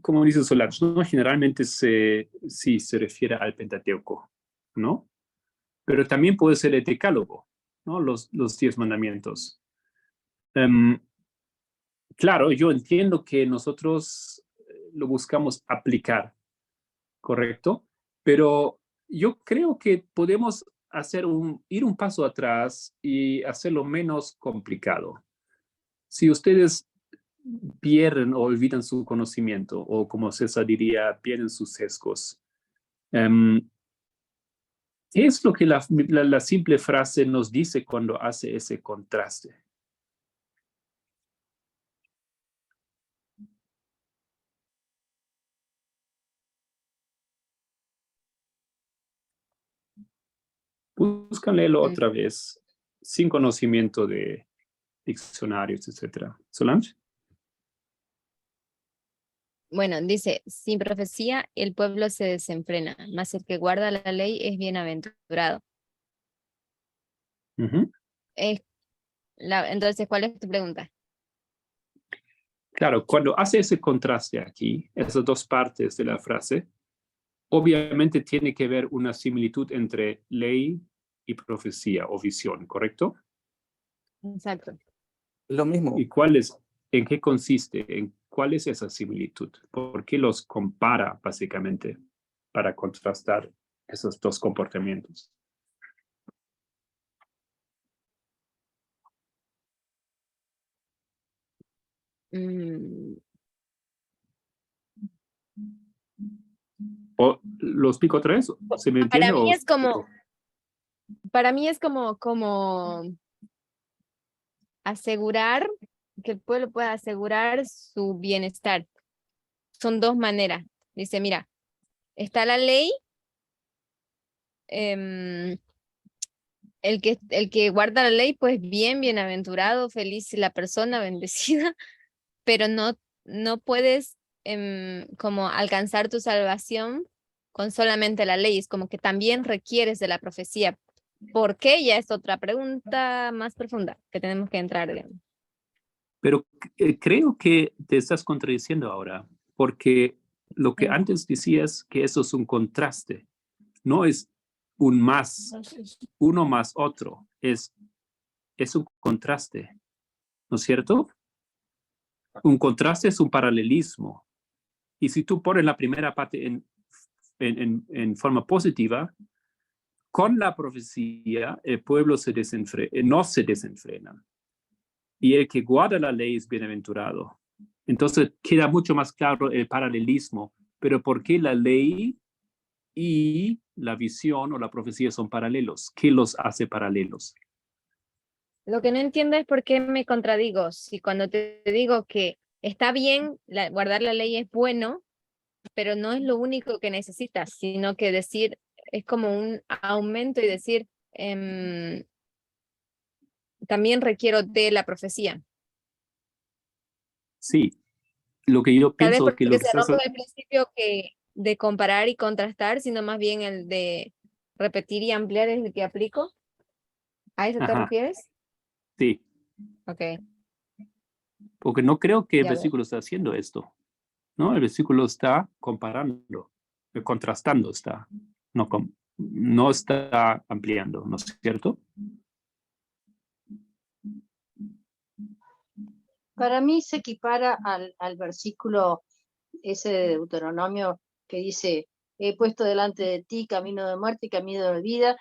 como dice Solange, ¿no? Generalmente sí se refiere al Pentateuco, ¿no? Pero también puede ser el Decálogo, ¿no? Los 10 mandamientos. Claro, yo entiendo que nosotros lo buscamos aplicar, ¿correcto? Pero yo creo que podemos ir un paso atrás y hacerlo menos complicado. Si ustedes pierden o olvidan su conocimiento, o como César diría, pierden sus sesgos. ¿Qué es lo que la simple frase nos dice cuando hace ese contraste? Búscanlo otra vez, sin conocimiento de diccionarios, etc. Solange. Bueno, dice, sin profecía el pueblo se desenfrena, mas el que guarda la ley es bienaventurado. Entonces, ¿cuál es tu pregunta? Claro, cuando hace ese contraste aquí, esas dos partes de la frase, obviamente tiene que haber una similitud entre ley y profecía o visión, ¿correcto? Exacto. Lo mismo. ¿Y en qué consiste? ¿Cuál es esa similitud? ¿Por qué los compara, básicamente, para contrastar esos dos comportamientos? ¿O lo explico otra vez? ¿Se me entiende? Para mí es como asegurar, que el pueblo pueda asegurar su bienestar. Son dos maneras. Dice, mira, está la ley, el que guarda la ley, pues bienaventurado, feliz la persona, bendecida, pero no puedes como alcanzar tu salvación con solamente la ley, es como que también requieres de la profecía. ¿Por qué? Ya es otra pregunta más profunda que tenemos que entrar, digamos. Pero creo que te estás contradiciendo ahora, porque lo que antes decías que eso es un contraste, no es un más, uno más otro, es un contraste, ¿no es cierto? Un contraste es un paralelismo. Y si tú pones la primera parte en forma positiva, con la profecía el pueblo no se desenfrena. Y el que guarda la ley es bienaventurado. Entonces queda mucho más claro el paralelismo. Pero ¿por qué la ley y la visión o la profecía son paralelos? ¿Qué los hace paralelos? Lo que no entiendo es por qué me contradigo. Si cuando te digo que está bien, guardar la ley es bueno, pero no es lo único que necesitas, sino que decir, es como un aumento y decir, también requiero de la profecía. Sí, lo que yo Tal vez pienso porque que lo que se rompe el principio de comparar y contrastar, sino más bien el de repetir y ampliar es el que aplico. ¿A eso te refieres? Sí. Ok. Porque no creo que el Ya versículo está haciendo esto, ¿no? El versículo está comparando, contrastando está, no está ampliando, ¿no es cierto? Para mí se equipara al versículo ese de Deuteronomio que dice, he puesto delante de ti camino de muerte y camino de vida,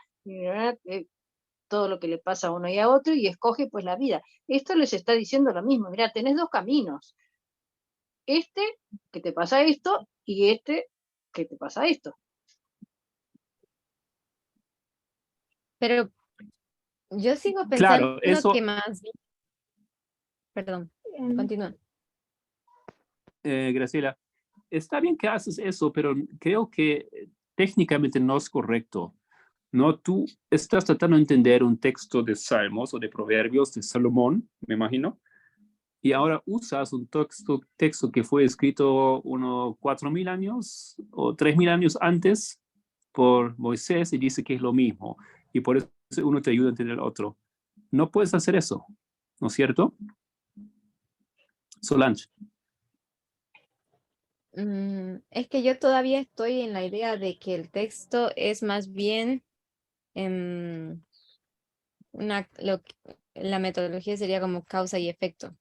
todo lo que le pasa a uno y a otro, y escoge pues la vida. Esto les está diciendo lo mismo, mira, tenés dos caminos, este que te pasa esto y este que te pasa esto. Pero yo sigo pensando Claro, que más... Perdón, continúa. Graciela, está bien que haces eso, pero creo que técnicamente no es correcto. No, tú estás tratando de entender un texto de Salmos o de Proverbios de Salomón, me imagino, y ahora usas un texto que fue escrito unos 4.000 años o 3.000 años antes por Moisés y dice que es lo mismo. Y por eso uno te ayuda a entender el otro. No puedes hacer eso, ¿no es cierto? Solange. Es que yo todavía estoy en la idea de que el texto es más bien la metodología sería como causa y efecto.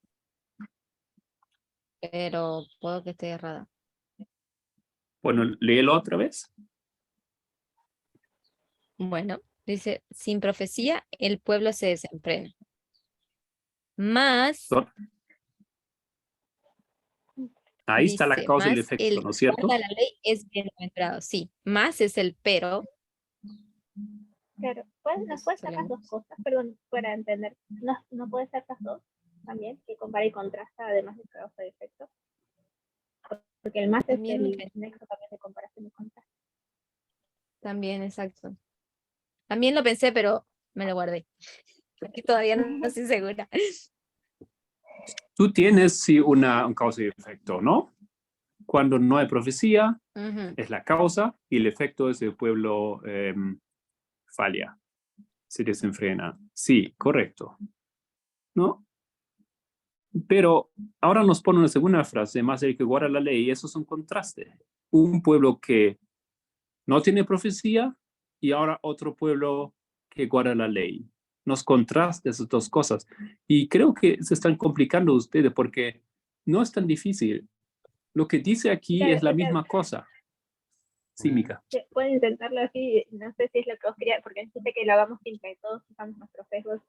Pero puedo que esté errada. Bueno, léelo otra vez. Bueno, dice, sin profecía el pueblo se desenfrena. Más Ahí está la Dice, causa y el más efecto, el ¿no es que cierto? guarda la ley es bienaventurado. Sí, más es el pero. Claro, nos puede ser las dos cosas, perdón, para entender. No puede ser las dos también, que compara y contrasta además de causa y efecto. Porque el más es También lo el pensé. nexo también de comparación y contraste. También, exacto. También lo pensé, pero me lo guardé. Porque todavía no estoy segura. Tú tienes, sí, un causa y efecto, ¿no? Cuando no hay profecía, Ujú. es la causa, y el efecto es el pueblo falla, se desenfrena. Sí, correcto. ¿No? Pero ahora nos pone una segunda frase, más el que guarda la ley, y eso es un contraste. Un pueblo que no tiene profecía y ahora otro pueblo que guarda la ley. Nos contrasta esas dos cosas. Y creo que se están complicando ustedes porque no es tan difícil. Lo que dice aquí Claro, es la o sea, misma cosa. Sí, Mica. pueden intentarlo así, no sé si es lo que vos querías, porque dijiste que lo hagamos siempre, todos usamos nuestros sesgos.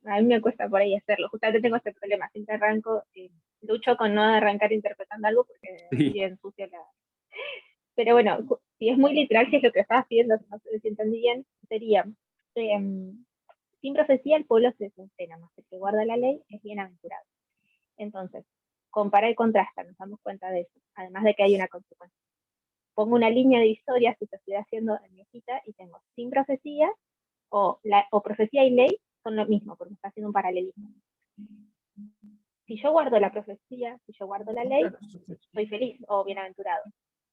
A mí me cuesta por ahí hacerlo. Justamente tengo este problema, siempre arranco, lucho con no arrancar interpretando algo porque Sí. así ensucio la... Pero bueno, si es muy literal, si es lo que estabas pidiendo, no sé si entendí bien, sería, sin profecía el pueblo se desenfrena, más el que guarda la ley es bienaventurado. Entonces, compara y contrasta, nos damos cuenta de eso, además de que hay una consecuencia. Pongo una línea de historia, si te estoy haciendo en mi hojita, y tengo sin profecía, o profecía y ley son lo mismo, porque está haciendo un paralelismo. Si yo guardo la profecía, si yo guardo la ley, soy feliz o bienaventurado.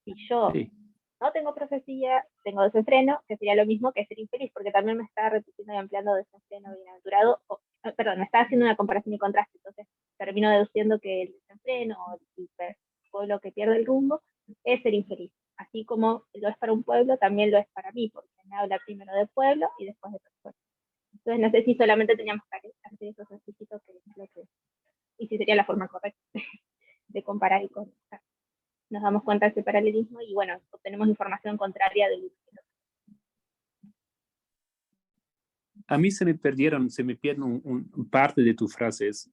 Si yo Sí. no tengo profecía, tengo desenfreno, que sería lo mismo que ser infeliz, porque también me está repitiendo y ampliando desenfreno, bienaventurado, perdón, me está haciendo una comparación y contraste, entonces termino deduciendo que el desenfreno o el pueblo que pierde el rumbo es ser infeliz. Así como lo es para un pueblo, también lo es para mí, porque me habla primero de pueblo y después de persona. Entonces no sé si solamente teníamos que hacer esos ejercicios y si sería la forma correcta de comparar y contrastar. Nos damos cuenta de ese paralelismo y bueno, obtenemos información contraria del A mí se me pierden un parte de tus frases.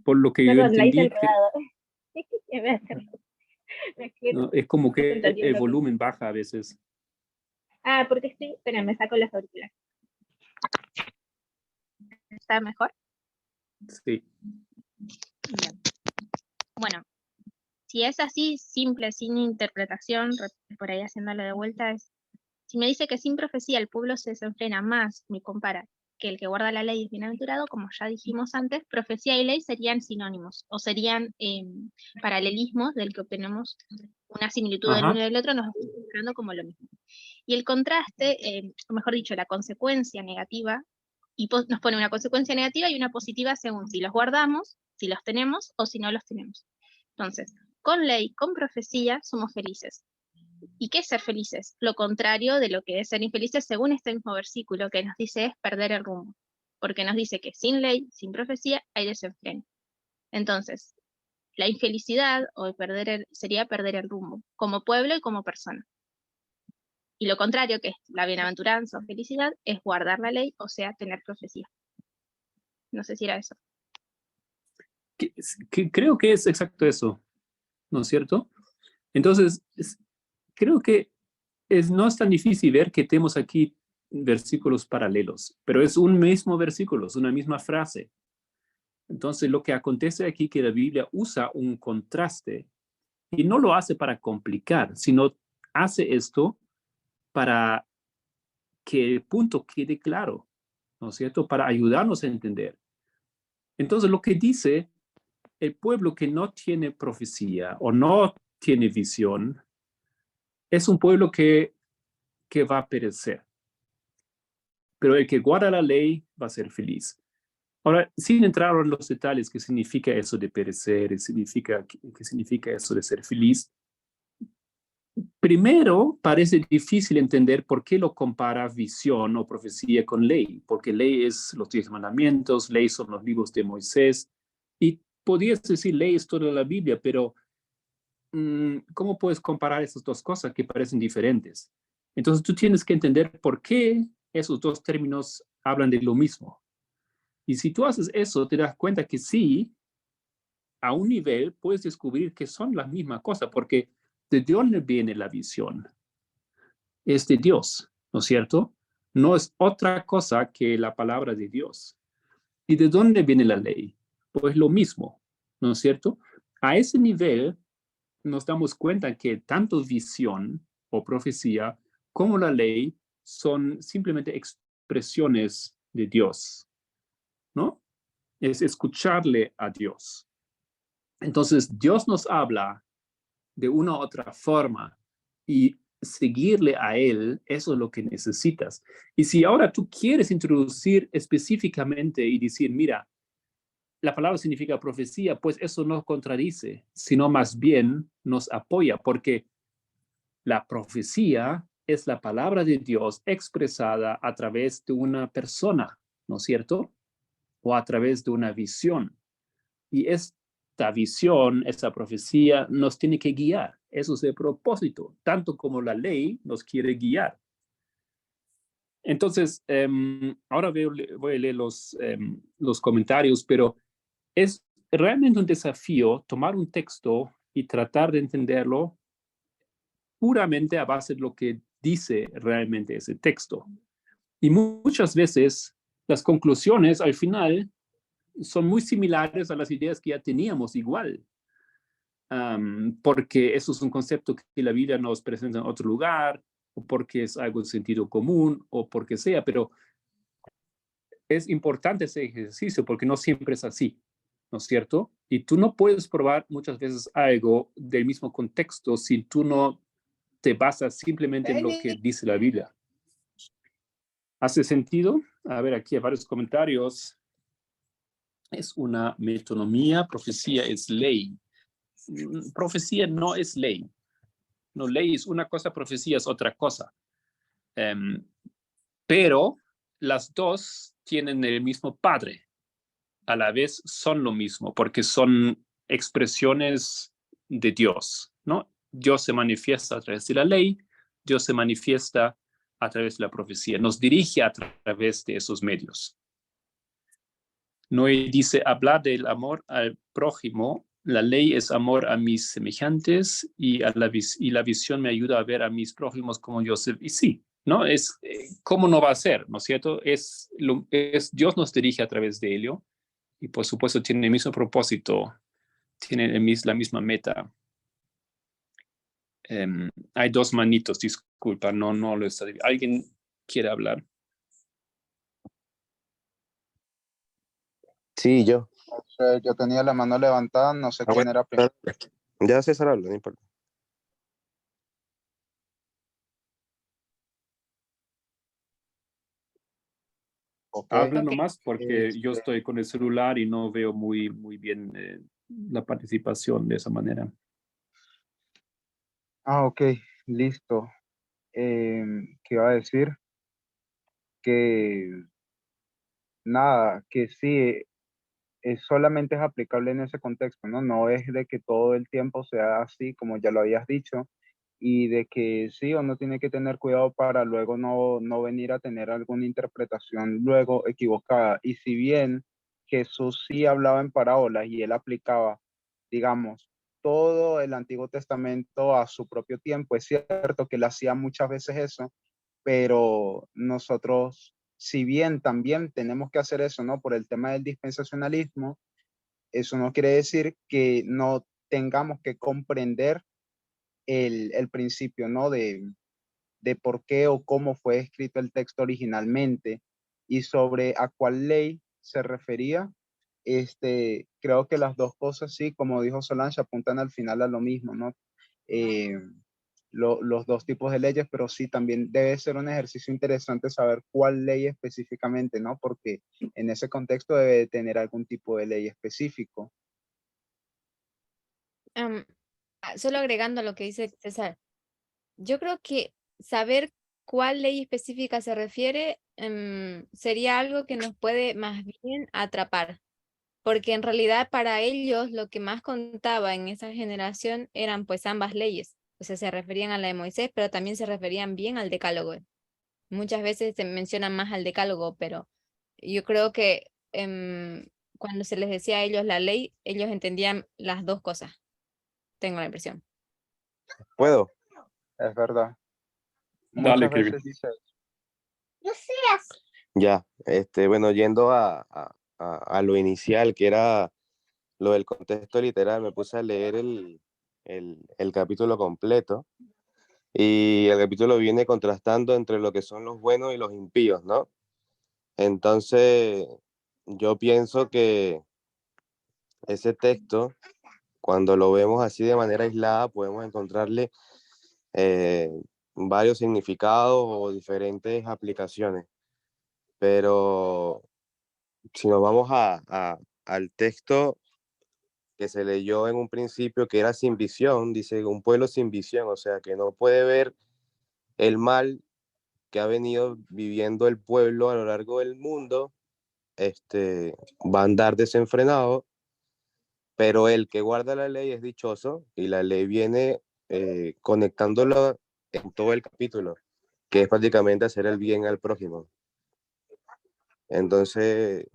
Por lo que yo Perdón, la hice entendí, enredado. no, es como que el volumen baja a veces. Porque estoy, espera, me saco las auriculares. ¿Está mejor? Sí. Bien. Bueno, si es así, simple, sin interpretación, por ahí haciéndolo de vuelta, si me dice que sin profecía el pueblo se desenfrena más, me compara, que el que guarda la ley es bienaventurado, como ya dijimos antes, profecía y ley serían sinónimos, o serían paralelismos del que obtenemos una similitud del uno y del otro, nos está mostrando como lo mismo. Y el contraste, o mejor dicho, la consecuencia negativa, y nos pone una consecuencia negativa y una positiva según si los guardamos, si los tenemos o si no los tenemos. Entonces, con ley, con profecía, somos felices. ¿Y qué es ser felices? Lo contrario de lo que es ser infelices según este mismo versículo que nos dice es perder el rumbo. Porque nos dice que sin ley, sin profecía, hay desenfreno. Entonces, la infelicidad o sería perder el rumbo, como pueblo y como persona. Y lo contrario, que es la bienaventuranza o felicidad, es guardar la ley, o sea, tener profecía. No sé si era eso. Creo que es exacto eso, ¿no es cierto? Entonces, creo que no es tan difícil ver que tenemos aquí versículos paralelos, pero es un mismo versículo, es una misma frase. Entonces, lo que acontece aquí es que la Biblia usa un contraste y no lo hace para complicar, sino hace esto para que el punto quede claro, ¿no es cierto? Para ayudarnos a entender. Entonces, lo que dice el pueblo que no tiene profecía o no tiene visión es un pueblo que va a perecer. Pero el que guarda la ley va a ser feliz. Ahora, sin entrar en los detalles, qué significa eso de perecer, qué significa eso de ser feliz, primero parece difícil entender por qué lo compara visión o profecía con ley, porque ley es los 10 mandamientos, ley son los libros de Moisés, y podrías decir ley es toda la Biblia, pero ¿cómo puedes comparar esas dos cosas que parecen diferentes? Entonces tú tienes que entender por qué esos dos términos hablan de lo mismo. Y si tú haces eso, te das cuenta que sí, a un nivel puedes descubrir que son la misma cosa, porque ¿de dónde viene la visión? Es de Dios, ¿no es cierto? No es otra cosa que la palabra de Dios. ¿Y de dónde viene la ley? Pues lo mismo, ¿no es cierto? A ese nivel nos damos cuenta que tanto visión o profecía como la ley son simplemente expresiones de Dios, ¿no? Es escucharle a Dios. Entonces, Dios nos habla de una u otra forma y seguirle a Él, eso es lo que necesitas. Y si ahora tú quieres introducir específicamente y decir, mira, la palabra significa profecía, pues eso no contradice, sino más bien nos apoya, porque la profecía es la palabra de Dios expresada a través de una persona, ¿no es cierto? O a través de una visión. Y esta visión, esta profecía nos tiene que guiar. Eso es el propósito, tanto como la ley nos quiere guiar. Entonces, ahora voy a leer los comentarios, pero es realmente un desafío tomar un texto y tratar de entenderlo puramente a base de lo que dice realmente ese texto. Y muchas veces las conclusiones al final son muy similares a las ideas que ya teníamos igual, porque eso es un concepto que la Biblia nos presenta en otro lugar, o porque es algo de sentido común, o porque sea, pero es importante ese ejercicio porque no siempre es así, ¿no es cierto? Y tú no puedes probar muchas veces algo del mismo contexto si tú no te basas simplemente en lo que dice la Biblia. ¿Hace sentido? A ver, aquí hay varios comentarios. Es una metonomía, profecía es ley. Profecía no es ley. No, ley es una cosa, profecía es otra cosa. Pero las dos tienen el mismo padre. A la vez son lo mismo, porque son expresiones de Dios, ¿no? Dios se manifiesta a través de la ley, Dios se manifiesta a través de la profecía, nos dirige a través de esos medios. Noé dice, hablar del amor al prójimo, la ley es amor a mis semejantes y la visión me ayuda a ver a mis prójimos como yo sé. Y sí, ¿no? ¿Cómo no va a ser? ¿No es cierto? Dios nos dirige a través de ello y por supuesto tiene el mismo propósito, tiene la misma meta. Hay dos manitos, disculpa, no lo está. ¿Alguien quiere hablar? Sí, yo. Yo tenía la mano levantada, no sé quién era primero. Ya César habla, no importa. Okay. Habla nomás porque yo estoy con el celular y no veo muy bien la participación de esa manera. Ok, listo. ¿Qué iba a decir? Que nada, que sí, solamente es aplicable en ese contexto, ¿no? No es de que todo el tiempo sea así, como ya lo habías dicho, y de que sí, uno tiene que tener cuidado para luego no venir a tener alguna interpretación luego equivocada. Y si bien Jesús sí hablaba en parábolas y él aplicaba, digamos, todo el Antiguo Testamento a su propio tiempo, es cierto que él hacía muchas veces eso, pero nosotros, si bien también tenemos que hacer eso, ¿no? Por el tema del dispensacionalismo, eso no quiere decir que no tengamos que comprender el principio, ¿no? De por qué o cómo fue escrito el texto originalmente y sobre a cuál ley se refería. Creo que las dos cosas, sí, como dijo Solange, apuntan al final a lo mismo, ¿no? Los dos tipos de leyes, pero sí, también debe ser un ejercicio interesante saber cuál ley específicamente, ¿no? Porque en ese contexto debe tener algún tipo de ley específico. Solo agregando a lo que dice César, yo creo que saber cuál ley específica se refiere sería algo que nos puede más bien atrapar, porque en realidad para ellos lo que más contaba en esa generación eran pues ambas leyes, o sea, se referían a la de Moisés, pero también se referían bien al decálogo. Muchas veces se menciona más al decálogo, pero yo creo que cuando se les decía a ellos la ley, ellos entendían las dos cosas. Tengo la impresión. ¿Puedo? Es verdad. Dale, Muchas Kevin. veces dice eso. Ya, bueno, yendo a lo inicial, que era lo del contexto literal, me puse a leer el capítulo completo y el capítulo viene contrastando entre lo que son los buenos y los impíos, ¿no? Entonces, yo pienso que ese texto, cuando lo vemos así de manera aislada, podemos encontrarle varios significados o diferentes aplicaciones. Pero si nos vamos al texto que se leyó en un principio, que era sin visión, dice un pueblo sin visión, o sea, que no puede ver el mal que ha venido viviendo el pueblo a lo largo del mundo, va a andar desenfrenado, pero el que guarda la ley es dichoso, y la ley viene conectándolo en todo el capítulo, que es prácticamente hacer el bien al prójimo. Entonces,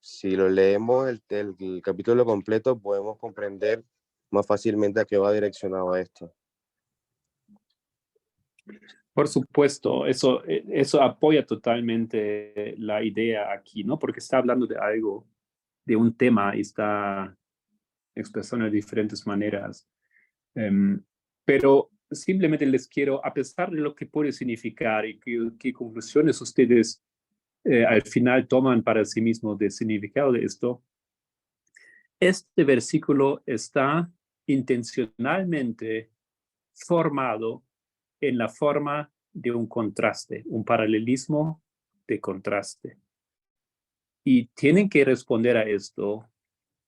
si lo leemos el capítulo completo, podemos comprender más fácilmente a qué va direccionado esto. Por supuesto, eso apoya totalmente la idea aquí, ¿no? Porque está hablando de algo, de un tema, y está expresando de diferentes maneras. Pero simplemente les quiero, a pesar de lo que puede significar y qué conclusiones ustedes al final toman para sí mismos de significado de esto, este versículo está intencionalmente formado en la forma de un contraste, un paralelismo de contraste. Y tienen que responder a esto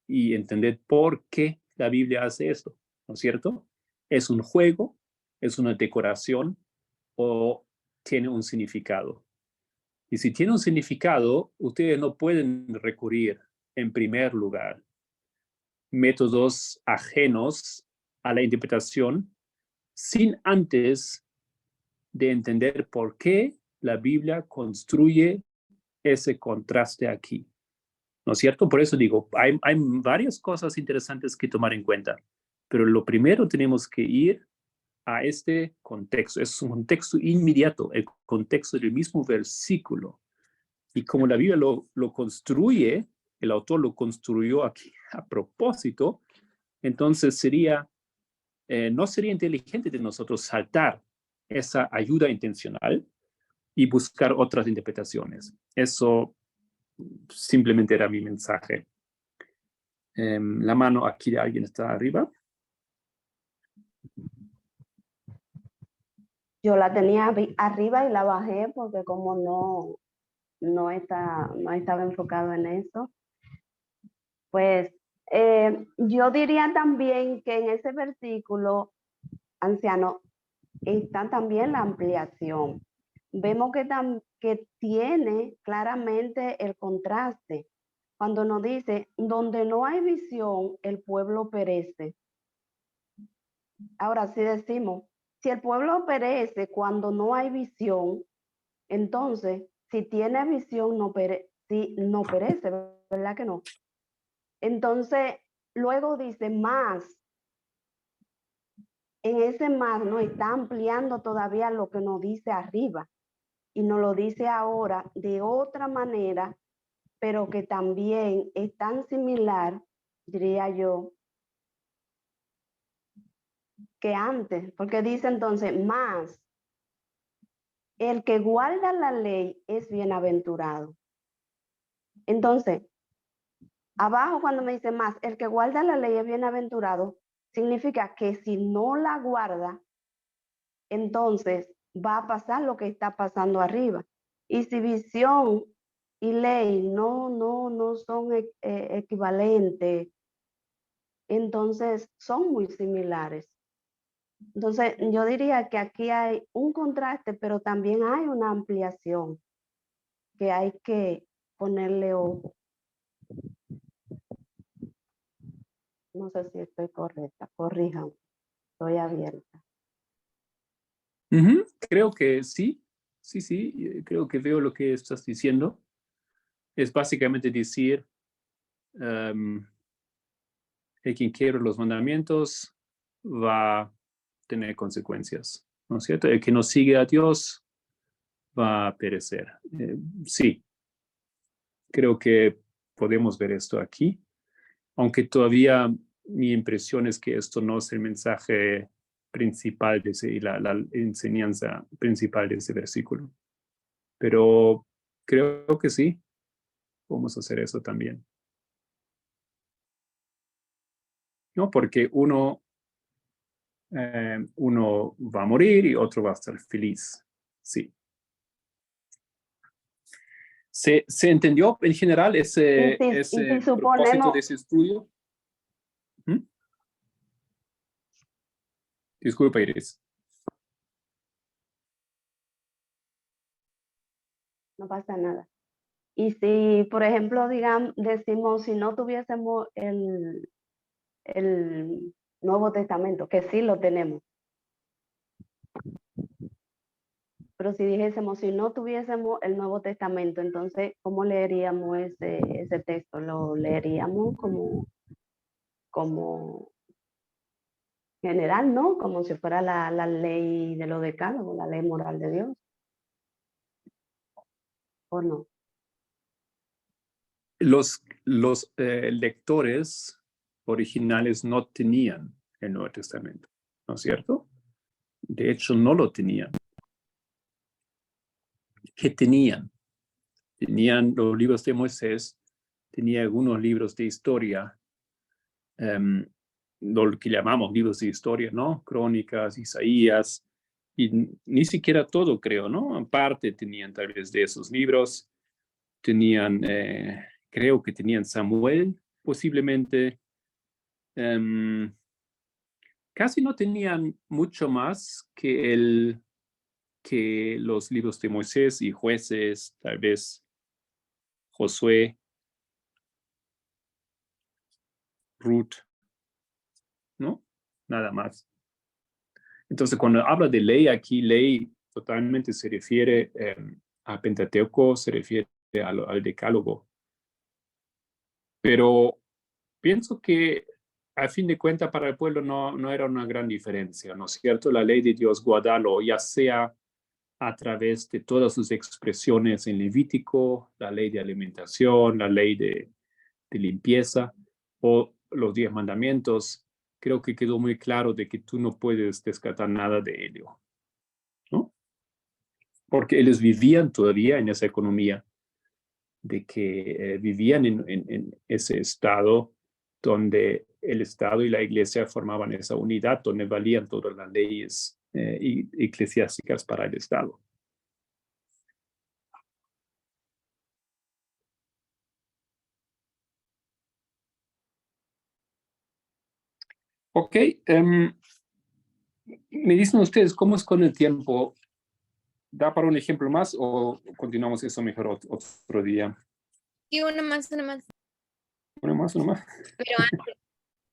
y entender por qué la Biblia hace esto, ¿no es cierto? ¿Es un juego? ¿Es una decoración? ¿O tiene un significado? Y si tiene un significado, ustedes no pueden recurrir, en primer lugar, métodos ajenos a la interpretación sin antes de entender por qué la Biblia construye ese contraste aquí. ¿No es cierto? Por eso digo, hay varias cosas interesantes que tomar en cuenta, pero lo primero tenemos que ir a este contexto. Es un contexto inmediato, el contexto del mismo versículo. Y como la Biblia lo construye, el autor lo construyó aquí a propósito, entonces no sería inteligente de nosotros saltar esa ayuda intencional y buscar otras interpretaciones. Eso simplemente era mi mensaje. La mano aquí de alguien está arriba. Yo la tenía arriba y la bajé porque como no estaba enfocado en eso. Pues yo diría también que en ese versículo, anciano, está también la ampliación. Vemos que tiene claramente el contraste. Cuando nos dice, donde no hay visión, el pueblo perece. Ahora sí decimos, si el pueblo perece cuando no hay visión, entonces, si tiene visión, no perece, ¿verdad que no? Entonces, luego dice más. En ese más no está ampliando todavía lo que nos dice arriba. Y nos lo dice ahora de otra manera, pero que también es tan similar, diría yo, que antes. Porque dice entonces, más, el que guarda la ley es bienaventurado. Entonces, abajo cuando me dice más, el que guarda la ley es bienaventurado, significa que si no la guarda, entonces va a pasar lo que está pasando arriba. Y si visión y ley no son equivalentes, entonces son muy similares. Entonces yo diría que aquí hay un contraste, pero también hay una ampliación que hay que ponerle ojo. No sé si estoy correcta, corrijan, estoy abierta. Creo que sí, creo que veo lo que estás diciendo. Es básicamente decir, el quien quiebra los mandamientos va a tener consecuencias, ¿no es cierto? El que no sigue a Dios va a perecer. Sí, creo que podemos ver esto aquí, aunque todavía mi impresión es que esto no es el mensaje principal de ese, y la enseñanza principal de ese versículo. Pero creo que sí, podemos hacer eso también. ¿No? Porque uno va a morir y otro va a estar feliz. Sí. ¿Se entendió en general ese propósito de ese estudio? ¿Mm? Disculpa, Iris. No pasa nada. Y si, por ejemplo, decimos, si no tuviésemos el Nuevo Testamento, que sí lo tenemos, pero si dijésemos, si no tuviésemos el Nuevo Testamento, entonces, ¿cómo leeríamos ese texto? ¿Lo leeríamos como general, no? Como si fuera la ley de los decálogos, la ley moral de Dios. ¿O no? Los lectores originales no tenían el Nuevo Testamento, ¿no es cierto? De hecho, no lo tenían. ¿Qué tenían? Tenían los libros de Moisés, tenía algunos libros de historia, lo que llamamos libros de historia, ¿no? Crónicas, Isaías, y ni siquiera todo, creo, ¿no? Aparte tenían tal vez de esos libros, tenían, creo que tenían Samuel, posiblemente. Casi no tenían mucho más que los libros de Moisés y Jueces, tal vez Josué, Ruth, ¿no? Nada más. Entonces, cuando habla de ley aquí, ley totalmente se refiere a Pentateuco, se refiere al Decálogo. Pero pienso que a fin de cuentas para el pueblo no era una gran diferencia, ¿no es cierto? La ley de Dios, guardarlo, ya sea a través de todas sus expresiones en Levítico, la ley de alimentación, la ley de limpieza o los 10 mandamientos, creo que quedó muy claro de que tú no puedes descartar nada de ello, ¿no? Porque ellos vivían todavía en esa economía, de que vivían en ese estado donde el Estado y la Iglesia formaban esa unidad, donde valían todas las leyes eclesiásticas para el Estado. Ok, me dicen ustedes, ¿cómo es con el tiempo? ¿Da para un ejemplo más o continuamos eso mejor otro día? Y uno más. Uno más.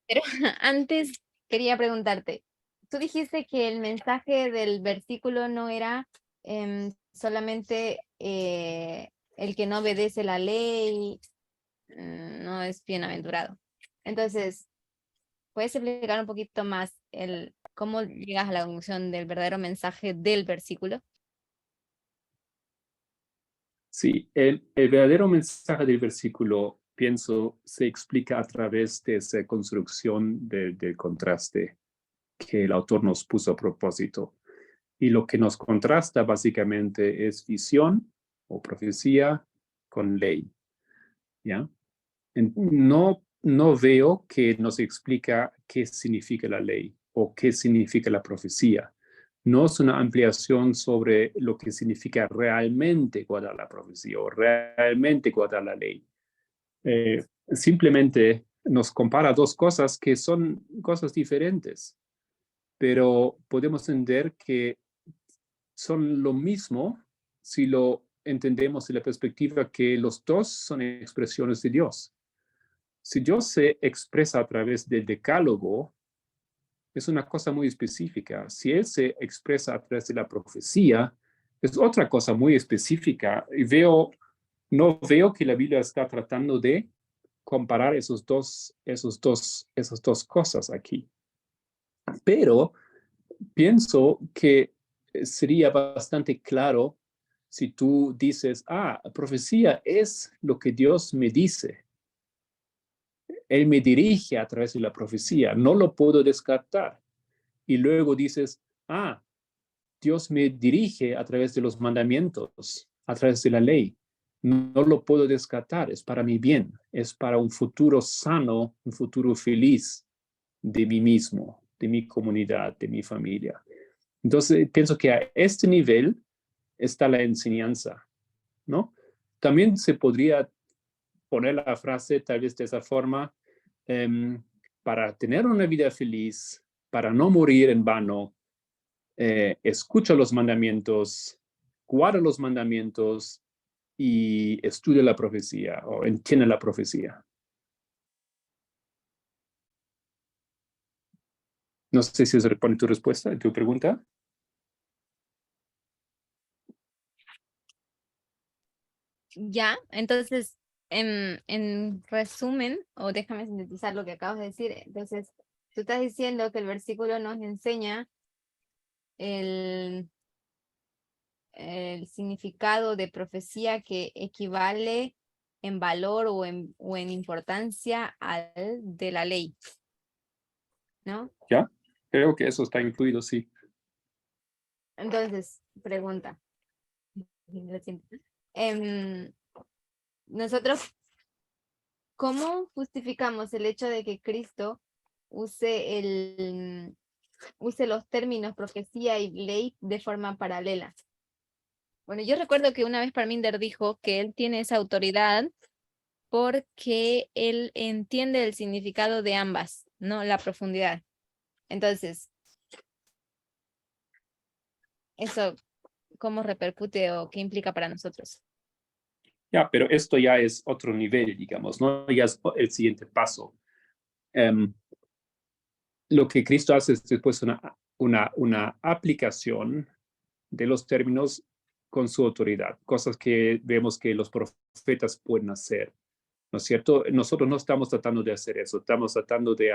Pero antes quería preguntarte, tú dijiste que el mensaje del versículo no era solamente el que no obedece la ley, no es bienaventurado. Entonces, ¿puedes explicar un poquito más cómo llegas a la conclusión del verdadero mensaje del versículo? Sí, el verdadero mensaje del versículo, pienso, se explica a través de esa construcción del contraste que el autor nos puso a propósito. Y lo que nos contrasta básicamente es visión o profecía con ley, ¿ya? No veo que nos explica qué significa la ley o qué significa la profecía. No es una ampliación sobre lo que significa realmente guardar la profecía o realmente guardar la ley. Simplemente nos compara dos cosas que son cosas diferentes, pero podemos entender que son lo mismo si lo entendemos de la perspectiva que los dos son expresiones de Dios. Si Dios se expresa a través del decálogo, es una cosa muy específica. Si Él se expresa a través de la profecía, es otra cosa muy específica. Y no veo que la Biblia está tratando de comparar esas dos cosas aquí. Pero pienso que sería bastante claro si tú dices, profecía es lo que Dios me dice. Él me dirige a través de la profecía, no lo puedo descartar. Y luego dices, Dios me dirige a través de los mandamientos, a través de la ley. No lo puedo descartar, es para mi bien, es para un futuro sano, un futuro feliz de mí mismo, de mi comunidad, de mi familia. Entonces, pienso que a este nivel está la enseñanza, ¿no? También se podría poner la frase tal vez de esa forma, para tener una vida feliz, para no morir en vano, escucha los mandamientos, guarda los mandamientos y estudia la profecía o entiende la profecía. No sé si eso responde tu respuesta, tu pregunta. Ya, entonces, en resumen, o déjame sintetizar lo que acabas de decir. Entonces, tú estás diciendo que el versículo nos enseña el significado de profecía que equivale en valor o en importancia al de la ley, ¿no? Ya, creo que eso está incluido, sí. Entonces, pregunta. Lo siento. Nosotros, ¿cómo justificamos el hecho de que Cristo use los términos profecía y ley de forma paralela? Bueno, yo recuerdo que una vez Parminder dijo que él tiene esa autoridad porque él entiende el significado de ambas, ¿no? La profundidad. Entonces, ¿eso cómo repercute o qué implica para nosotros? Ya, pero esto ya es otro nivel, digamos, ¿no? Ya es el siguiente paso. Lo que Cristo hace es después una aplicación de los términos con su autoridad, cosas que vemos que los profetas pueden hacer, ¿no es cierto? Nosotros no estamos tratando de hacer eso, estamos tratando de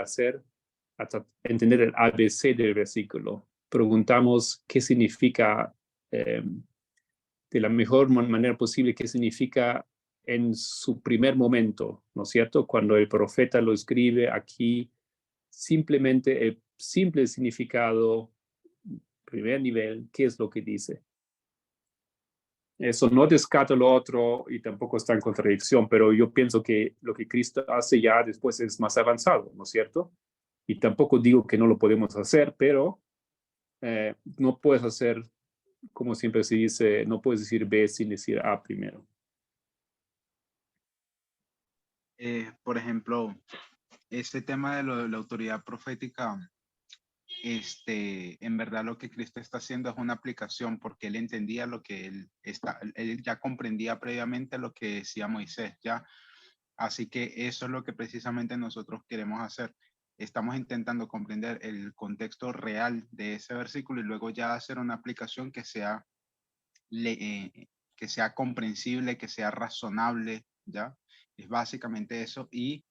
entender el ABC del versículo. Preguntamos qué significa, de la mejor manera posible, qué significa en su primer momento, ¿no es cierto? Cuando el profeta lo escribe aquí, simplemente el simple significado, primer nivel, ¿qué es lo que dice? Eso no descarta lo otro y tampoco está en contradicción, pero yo pienso que lo que Cristo hace ya después es más avanzado, ¿no es cierto? Y tampoco digo que no lo podemos hacer, pero no puedes hacer, como siempre se dice, no puedes decir B sin decir A primero. Por ejemplo, este tema de la autoridad profética, en verdad lo que Cristo está haciendo es una aplicación porque él entendía lo que él ya comprendía previamente lo que decía Moisés, ¿ya? Así que eso es lo que precisamente nosotros queremos hacer. Estamos intentando comprender el contexto real de ese versículo y luego ya hacer una aplicación que sea comprensible, que sea razonable, ¿ya? Es básicamente eso. Y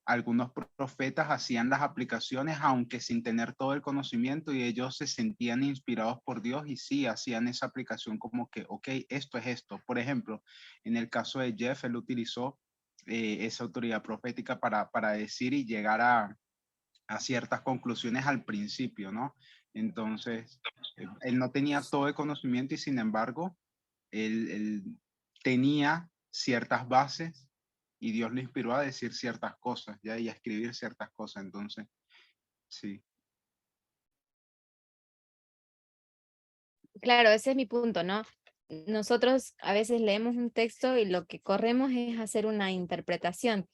algunos profetas hacían las aplicaciones aunque sin tener todo el conocimiento y ellos se sentían inspirados por Dios y sí hacían esa aplicación como que, ok, esto es esto. Por ejemplo, en el caso de Jeff, él utilizó esa autoridad profética para decir y llegar a ciertas conclusiones al principio, ¿no? Entonces, él no tenía todo el conocimiento y sin embargo, él tenía ciertas bases y Dios le inspiró a decir ciertas cosas, ¿ya? Y a escribir ciertas cosas, entonces, sí. Claro, ese es mi punto, ¿no? Nosotros a veces leemos un texto y lo que corremos es hacer una interpretación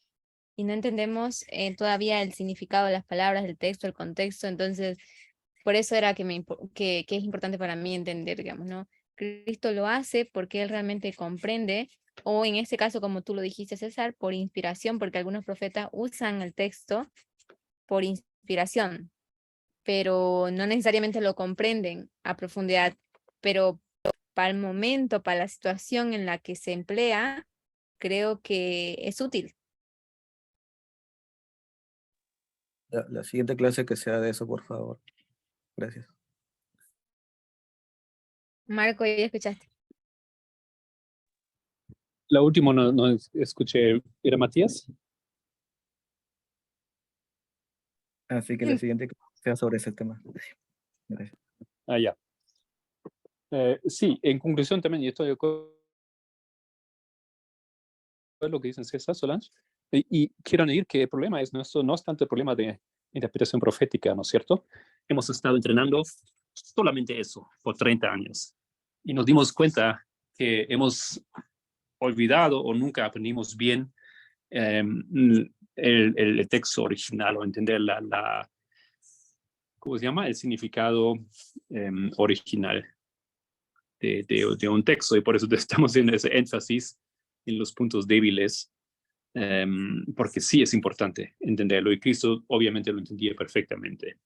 y no entendemos todavía el significado de las palabras, del texto, el contexto. Entonces, por eso era que es importante para mí entender, digamos, ¿no? Cristo lo hace porque él realmente comprende, o en este caso, como tú lo dijiste, César, por inspiración, porque algunos profetas usan el texto por inspiración, pero no necesariamente lo comprenden a profundidad, pero para el momento, para la situación en la que se emplea, creo que es útil. La siguiente clase que sea de eso, por favor. Gracias. Marco, ya escuchaste. La última no escuché. ¿Era Matías? Así que la siguiente clase sea sobre ese tema. Gracias. Ah, ya. Sí, en conclusión también, y estoy de acuerdo con lo que dicen César, Solange, y quiero añadir que el problema es, no es tanto el problema de interpretación profética, ¿no es cierto? Hemos estado entrenando solamente eso por 30 años y nos dimos cuenta que hemos olvidado o nunca aprendimos bien el texto original o entender ¿cómo se llama? El significado original de un texto, y por eso estamos haciendo ese énfasis en los puntos débiles, porque sí es importante entenderlo, y Cristo obviamente lo entendía perfectamente.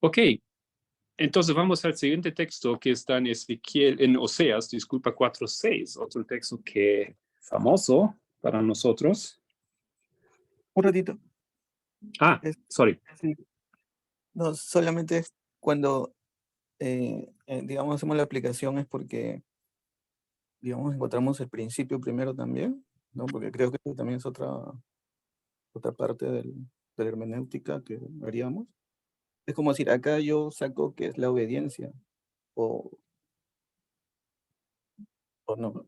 Ok, entonces vamos al siguiente texto que está en Ezequiel, en Oseas, disculpa, 4:6, otro texto que famoso para nosotros. Un ratito. Sorry. Sí. No, solamente cuando, digamos, hacemos la aplicación es porque, digamos, encontramos el principio primero también, ¿no? Porque creo que eso también es otra parte de la hermenéutica que haríamos. Es como decir, acá yo saco que es la obediencia, o no,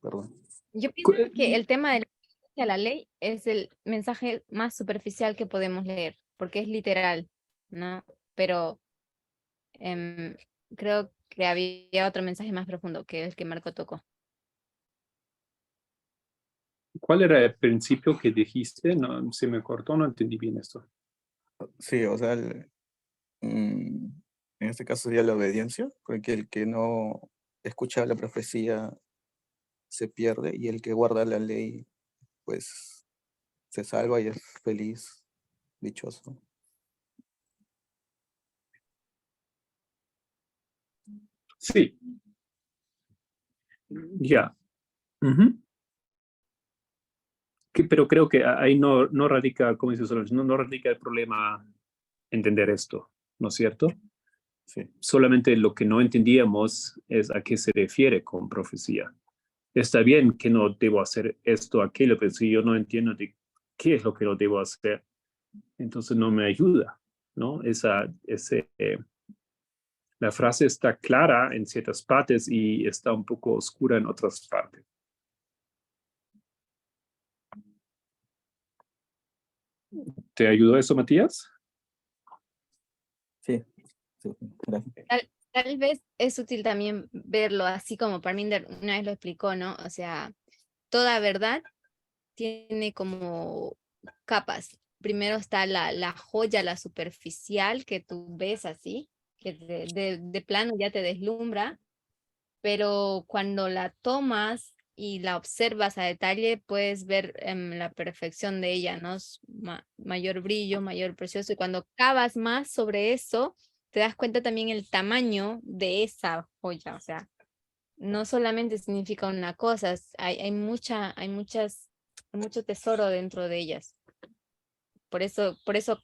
perdón. Yo pienso que el tema de la ley es el mensaje más superficial que podemos leer, porque es literal, ¿no? Pero creo que había otro mensaje más profundo, que es el que Marco tocó. ¿Cuál era el principio que dijiste? No, se me cortó, no entendí bien esto. Sí, o sea, en este caso sería la obediencia, porque el que no escucha la profecía se pierde, y el que guarda la ley, pues, se salva y es feliz, dichoso. Sí. Ya. Ujú. Pero creo que ahí no radica, como dice Solange, no radica el problema entender esto, ¿no es cierto? Sí. Solamente lo que no entendíamos es a qué se refiere con profecía. Está bien que no debo hacer esto, aquello, pero si yo no entiendo de qué es lo que no debo hacer, entonces no me ayuda, ¿no? La frase está clara en ciertas partes y está un poco oscura en otras partes. ¿Te ayudó eso, Matías? Sí, gracias. Tal vez es útil también verlo así como Parminder una vez lo explicó, ¿no? O sea, toda verdad tiene como capas. Primero está la joya, la superficial, que tú ves así, que de plano ya te deslumbra, pero cuando la tomas y la observas a detalle, puedes ver la perfección de ella, ¿no? Mayor brillo, mayor precioso, y cuando cavas más sobre eso, te das cuenta también el tamaño de esa joya, o sea, no solamente significa una cosa, hay mucho tesoro dentro de ellas. Por eso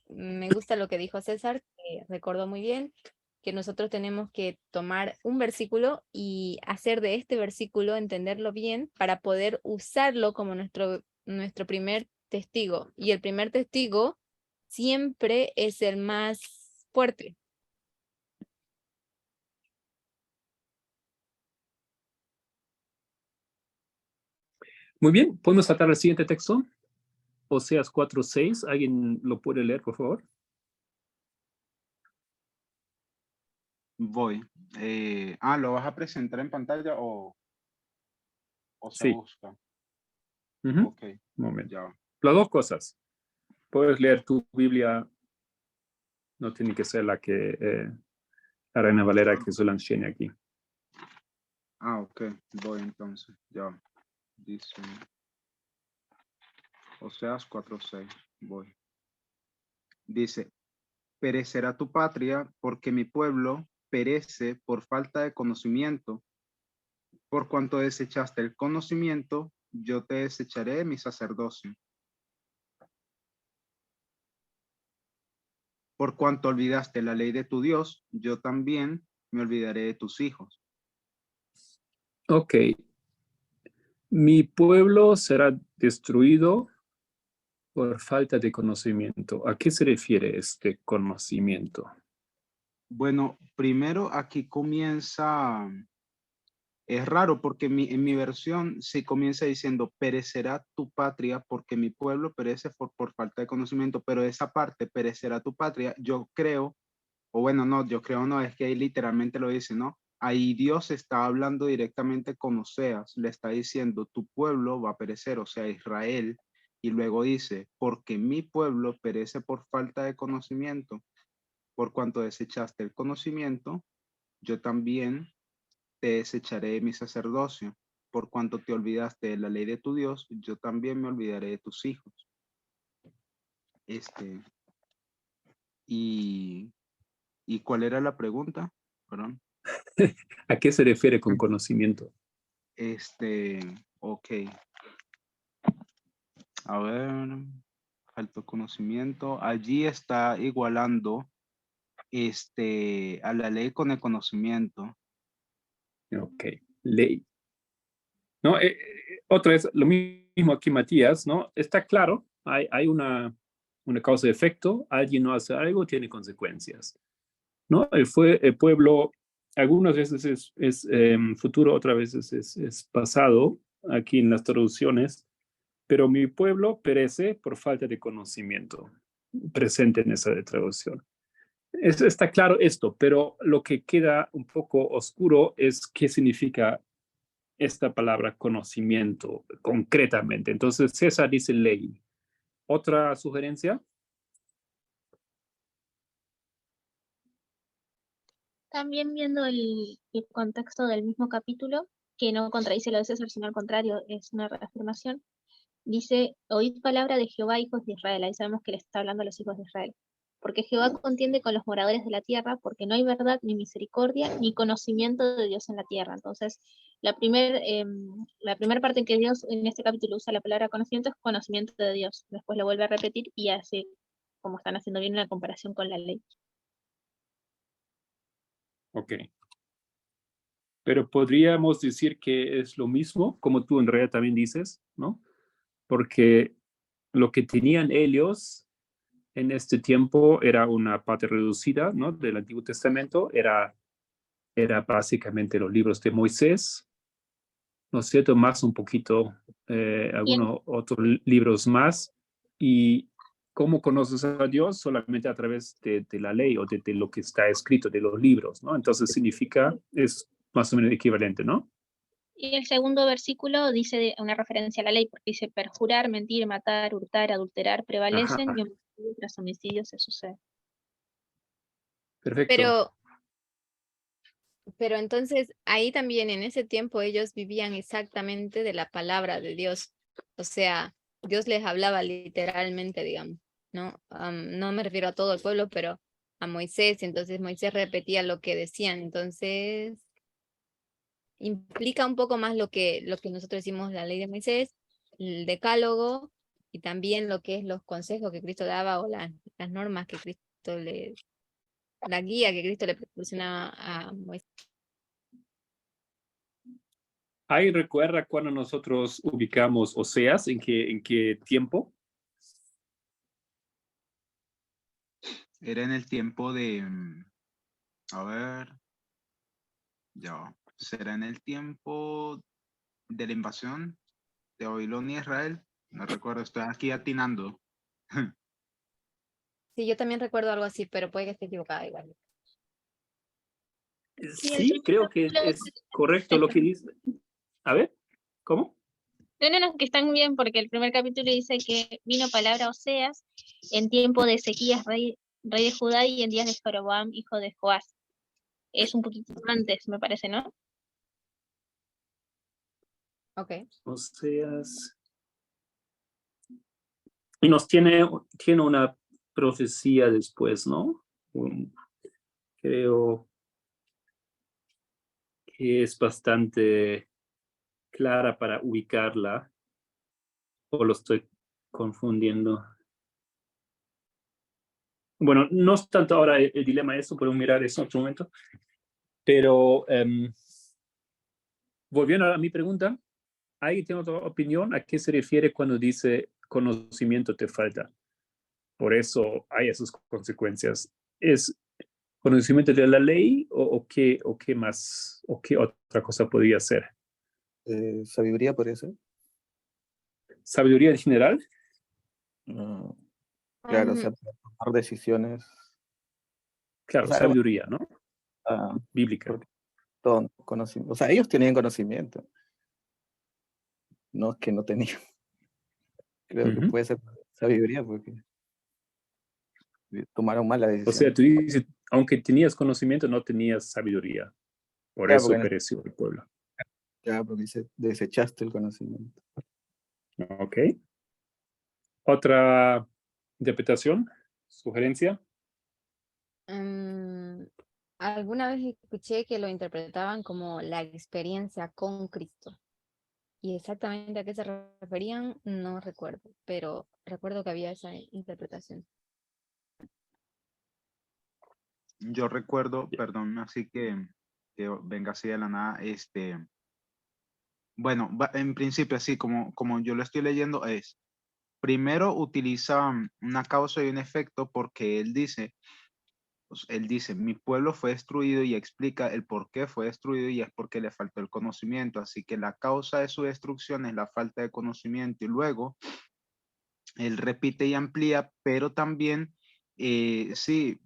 me gusta lo que dijo César, que recordó muy bien, que nosotros tenemos que tomar un versículo y hacer de este versículo, entenderlo bien, para poder usarlo como nuestro primer testigo. Y el primer testigo siempre es el más fuerte. Muy bien, podemos saltar al siguiente texto. Oseas 4:6. ¿Alguien lo puede leer, por favor? Voy. ¿Lo vas a presentar en pantalla o se Sí. busca? Uh-huh. Ok. Un momento. Ya. Las dos cosas. Puedes leer tu Biblia, no tiene que ser la Reina Valera que Solange tiene aquí. Ok. Voy entonces. Ya. Dice Oseas 4:6. Voy. Dice, perecerá tu patria porque mi pueblo perece por falta de conocimiento. Por cuanto desechaste el conocimiento, yo te desecharé de mi sacerdocio. Por cuanto olvidaste la ley de tu Dios, yo también me olvidaré de tus hijos. Ok. Mi pueblo será destruido por falta de conocimiento. ¿A qué se refiere este conocimiento? Bueno, primero aquí comienza, es raro porque en mi versión sí comienza diciendo, perecerá tu patria porque mi pueblo perece por falta de conocimiento, pero esa parte, perecerá tu patria, yo creo, o bueno, no, yo creo no, es que ahí literalmente lo dice, ¿no? Ahí Dios está hablando directamente con Oseas, le está diciendo, tu pueblo va a perecer, o sea, Israel, y luego dice, porque mi pueblo perece por falta de conocimiento, por cuanto desechaste el conocimiento, yo también te desecharé de mi sacerdocio, por cuanto te olvidaste de la ley de tu Dios, yo también me olvidaré de tus hijos. ¿Y cuál era la pregunta? Perdón. ¿A qué se refiere con conocimiento? Ok. A ver, falta conocimiento. Allí está igualando a la ley con el conocimiento. Ok, ley. No, otra vez, lo mismo aquí, Matías, ¿no? Está claro, hay una causa y efecto, alguien no hace algo, tiene consecuencias, ¿no? El pueblo, algunas veces es futuro, otras veces es pasado, aquí en las traducciones, pero mi pueblo perece por falta de conocimiento, presente en esa traducción. Está claro esto, pero lo que queda un poco oscuro es qué significa esta palabra conocimiento concretamente. Entonces, César dice ley. ¿Otra sugerencia? También viendo el contexto del mismo capítulo, que no contradice lo de César, sino al contrario, es una reafirmación, dice, oíd palabra de Jehová, hijos de Israel. Ahí sabemos que le está hablando a los hijos de Israel. Porque Jehová contiende con los moradores de la tierra, porque no hay verdad, ni misericordia, ni conocimiento de Dios en la tierra. Entonces, la primera parte en que Dios en este capítulo usa la palabra conocimiento es conocimiento de Dios. Después lo vuelve a repetir y hace, como están haciendo bien, una comparación con la ley. Ok. Pero podríamos decir que es lo mismo, como tú en realidad también dices, ¿no? Porque lo que tenían ellos en este tiempo era una parte reducida, ¿no? Del Antiguo Testamento, era básicamente los libros de Moisés, ¿no es cierto? Más un poquito, algunos otros libros más. ¿Y cómo conoces a Dios? Solamente a través de la ley o de lo que está escrito, de los libros, ¿no? Entonces significa, es más o menos equivalente, ¿no? Y el segundo versículo dice una referencia a la ley, porque dice perjurar, mentir, matar, hurtar, adulterar prevalecen. Ajá. Y homicidio tras homicidio se sucede. Perfecto. Pero entonces ahí también en ese tiempo ellos vivían exactamente de la palabra de Dios. O sea, Dios les hablaba literalmente, digamos, ¿no? No me refiero a todo el pueblo, pero a Moisés. Entonces Moisés repetía lo que decían. Entonces implica un poco más lo que nosotros decimos la ley de Moisés, el decálogo y también lo que es los consejos que Cristo daba o las normas que Cristo la guía que Cristo le proporcionaba a Moisés. Ahí recuerda cuando nosotros ubicamos Oseas, ¿en qué tiempo? Era en el tiempo de, a ver, ya, será en el tiempo de la invasión de Babilonia a Israel. No recuerdo, estoy aquí atinando. Sí, yo también recuerdo algo así, pero puede que esté equivocada igual. Sí, creo que es correcto lo que dice. A ver, ¿cómo? No, que están bien, porque el primer capítulo dice que vino palabra a Oseas en tiempo de Ezequías, rey de Judá, y en días de Jeroboam, hijo de Joás. Es un poquito antes, me parece, ¿no? Ok. Oseas. Y nos tiene una profecía después, ¿no? Creo que es bastante clara para ubicarla, o lo estoy confundiendo. Bueno, no es tanto ahora el dilema eso, podemos mirar eso en otro momento, pero volviendo a mi pregunta, ¿alguien tiene otra opinión? ¿A qué se refiere cuando dice conocimiento te falta? Por eso hay esas consecuencias. ¿Es conocimiento de la ley o qué más, o qué otra cosa podría ser? Sabiduría por eso. ¿Sabiduría en general? Claro, o sea, para tomar decisiones. Claro, O sea, sabiduría, ¿no? Bíblica. Todo conocimiento. O sea, ellos tenían conocimiento. No es que no tenían. Creo que puede ser sabiduría porque tomaron mala decisión. O sea, tú dices, aunque tenías conocimiento, no tenías sabiduría. Por Claro, eso porque pereció el pueblo. Ya, porque desechaste el conocimiento. Ok. ¿Otra interpretación? ¿Sugerencia? Alguna vez escuché que lo interpretaban como la experiencia con Cristo. Y exactamente a qué se referían, no recuerdo, pero recuerdo que había esa interpretación. Yo recuerdo, perdón, así que venga así de la nada, bueno, en principio así como yo lo estoy leyendo es, primero utiliza una causa y un efecto porque él dice, mi pueblo fue destruido y explica el por qué fue destruido y es porque le faltó el conocimiento. Así que la causa de su destrucción es la falta de conocimiento. Y luego él repite y amplía, pero también, sí,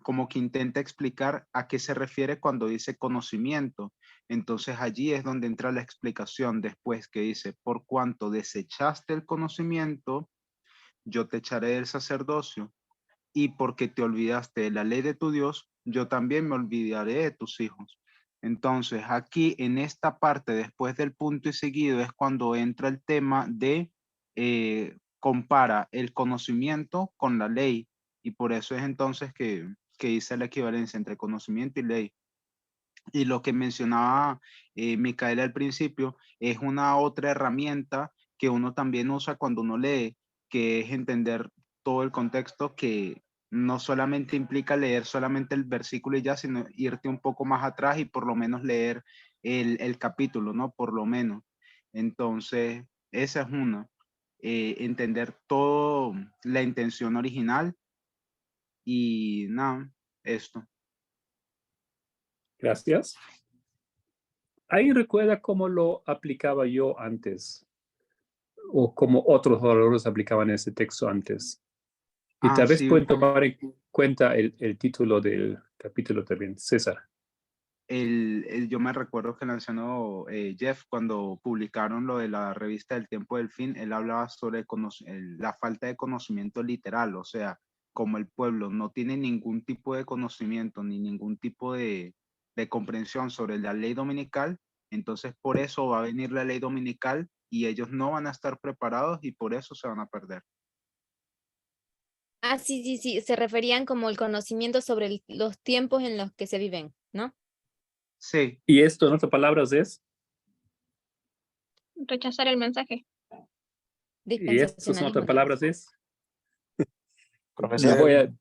como que intenta explicar a qué se refiere cuando dice conocimiento. Entonces allí es donde entra la explicación después que dice, por cuanto desechaste el conocimiento, yo te echaré del sacerdocio. Y porque te olvidaste de la ley de tu Dios, yo también me olvidaré de tus hijos. Entonces, aquí en esta parte, después del punto y seguido, es cuando entra el tema de compara el conocimiento con la ley. Y por eso es entonces que dice la equivalencia entre conocimiento y ley. Y lo que mencionaba Micaela al principio es una otra herramienta que uno también usa cuando uno lee, que es entender todo el contexto, que no solamente implica leer solamente el versículo y ya, sino irte un poco más atrás y por lo menos leer el capítulo, ¿no? Por lo menos. Entonces, esa es una. Entender todo la intención original y nada, esto. Gracias. ¿Alguien recuerda cómo lo aplicaba yo antes? O cómo otros oradores aplicaban ese texto antes. Y tal vez Sí. pueden tomar en cuenta el título del capítulo también. César. Yo me recuerdo que mencionó Jeff cuando publicaron lo de la revista del tiempo del fin, él hablaba sobre la falta de conocimiento literal, o sea, como el pueblo no tiene ningún tipo de conocimiento ni ningún tipo de comprensión sobre la ley dominical, entonces por eso va a venir la ley dominical y ellos no van a estar preparados y por eso se van a perder. Ah, sí, se referían como el conocimiento sobre los tiempos en los que se viven, ¿no? Sí. Y esto, en otras palabras, es... Rechazar el mensaje. Y esto, en otras palabras, es... Profecía.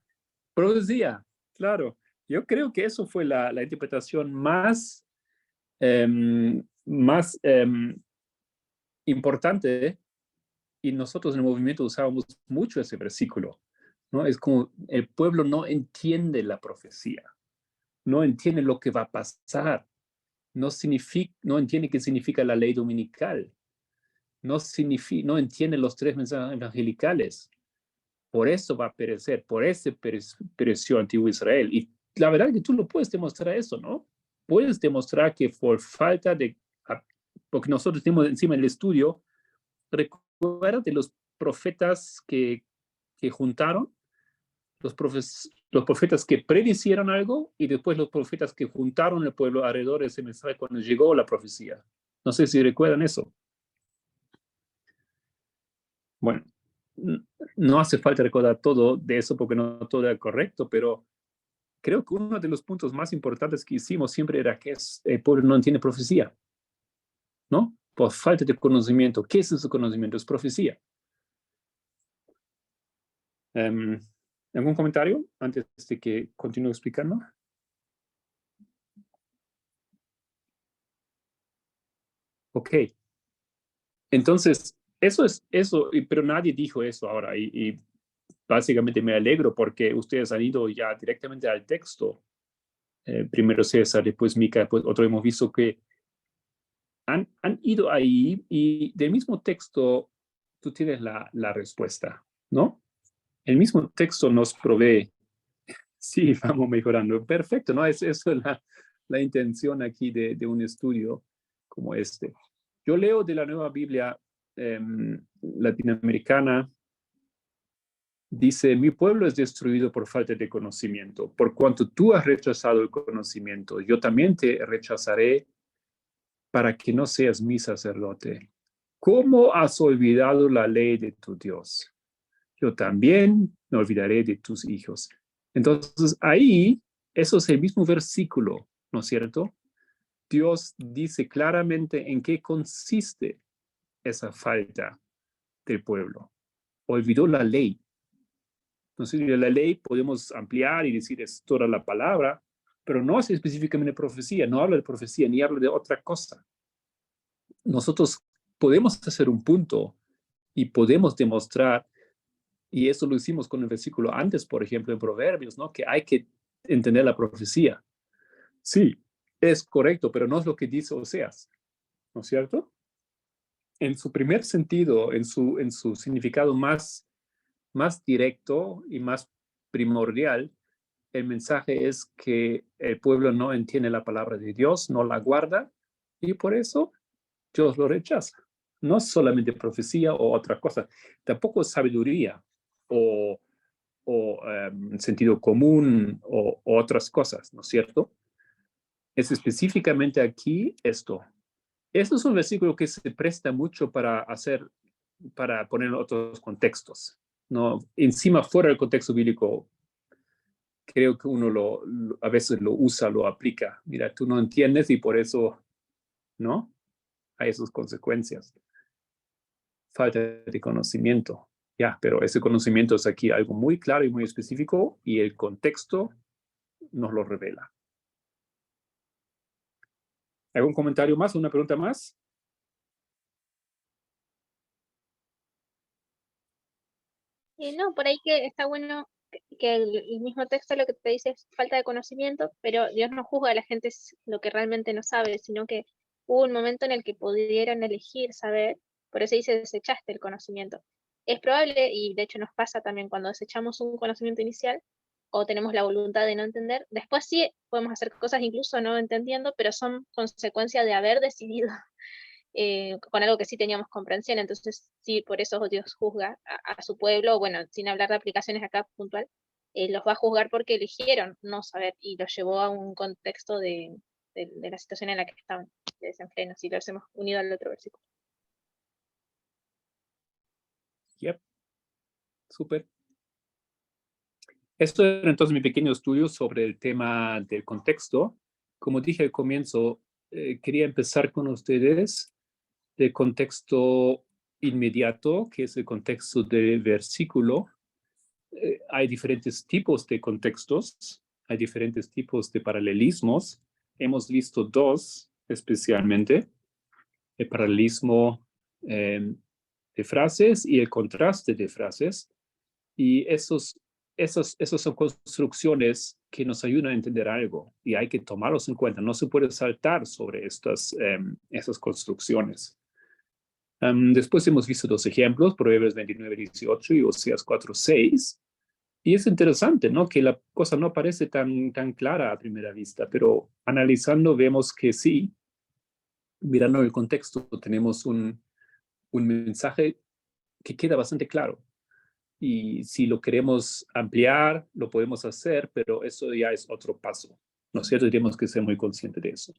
Profecía, claro. Yo creo que eso fue la interpretación más importante, y nosotros en el movimiento usábamos mucho ese versículo, ¿no? Es como el pueblo no entiende la profecía, no entiende lo que va a pasar, no entiende qué significa la ley dominical, no entiende los 3 mensajes evangelicales. Por eso va a perecer, por eso pereció antiguo Israel. Y la verdad es que tú lo puedes demostrar eso, ¿no? Puedes demostrar que por falta de, porque nosotros tenemos encima el estudio, recuerda de los profetas que juntaron, los profetas que predicieron algo y después los profetas que juntaron el pueblo alrededor de ese mensaje cuando llegó la profecía. No sé si recuerdan eso. Bueno, no hace falta recordar todo de eso porque no todo era correcto, pero creo que uno de los puntos más importantes que hicimos siempre era que el pueblo no entiende profecía, ¿no? por falta de conocimiento. ¿Qué es ese conocimiento? Es profecía. ¿Algún comentario antes de que continúe explicando? Ok. Entonces, eso es eso, pero nadie dijo eso ahora. Y básicamente me alegro porque ustedes han ido ya directamente al texto. Primero César, después Mica, después otro. Hemos visto que han ido ahí y del mismo texto tú tienes la respuesta, ¿no? El mismo texto nos provee. Sí, vamos mejorando. Perfecto, ¿no? Eso es la intención aquí de un estudio como este. Yo leo de la Nueva Biblia latinoamericana. Dice, mi pueblo es destruido por falta de conocimiento. Por cuanto tú has rechazado el conocimiento, yo también te rechazaré para que no seas mi sacerdote. ¿Cómo has olvidado la ley de tu Dios? Yo también me olvidaré de tus hijos. Entonces, ahí, eso es el mismo versículo, ¿no es cierto? Dios dice claramente en qué consiste esa falta del pueblo. Olvidó la ley. Entonces, la ley podemos ampliar y decir es toda la palabra, pero no es específicamente profecía, no habla de profecía, ni habla de otra cosa. Nosotros podemos hacer un punto y podemos demostrar, y eso lo hicimos con el versículo antes, por ejemplo, en Proverbios, ¿no? Que hay que entender la profecía. Sí, es correcto, pero no es lo que dice Oseas, ¿no es cierto? En su primer sentido, en su significado más directo y más primordial, el mensaje es que el pueblo no entiende la palabra de Dios, no la guarda, y por eso Dios lo rechaza. No es solamente profecía o otra cosa, tampoco es sabiduría o sentido común o otras cosas, ¿no es cierto? Es específicamente aquí esto. Esto es un versículo que se presta mucho para poner en otros contextos, ¿no? Encima, fuera del contexto bíblico, creo que uno a veces lo usa, lo aplica. Mira, tú no entiendes y por eso, ¿no? Hay esas consecuencias. Falta de conocimiento. Ya, pero ese conocimiento es aquí algo muy claro y muy específico y el contexto nos lo revela. ¿Algún comentario más? ¿Una pregunta más? No, por ahí que está bueno que el mismo texto lo que te dice es falta de conocimiento, pero Dios no juzga a la gente lo que realmente no sabe, sino que hubo un momento en el que pudieron elegir saber, por eso dice desechaste el conocimiento. Es probable, y de hecho nos pasa también cuando desechamos un conocimiento inicial o tenemos la voluntad de no entender, después sí podemos hacer cosas incluso no entendiendo, pero son consecuencia de haber decidido con algo que sí teníamos comprensión, entonces sí, por eso Dios juzga a su pueblo, bueno, sin hablar de aplicaciones acá puntual, los va a juzgar porque eligieron no saber y los llevó a un contexto de la situación en la que estaban, de desenfreno, si los hemos unido al otro versículo. Yep. Súper. Esto era entonces mi pequeño estudio sobre el tema del contexto. Como dije al comienzo, quería empezar con ustedes del contexto inmediato, que es el contexto del versículo. Hay diferentes tipos de contextos, hay diferentes tipos de paralelismos. Hemos visto dos especialmente, el paralelismo de frases y el contraste de frases. Y esos son construcciones que nos ayudan a entender algo y hay que tomarlos en cuenta. No se puede saltar sobre estas construcciones. Después hemos visto dos ejemplos, Proverbios 29:18 y Oseas 4:6. Y es interesante, ¿no? Que la cosa no parece tan clara a primera vista, pero analizando vemos que sí, mirando el contexto, tenemos un mensaje que queda bastante claro. Y si lo queremos ampliar, lo podemos hacer, pero eso ya es otro paso, ¿no es cierto? Tenemos que ser muy conscientes de eso.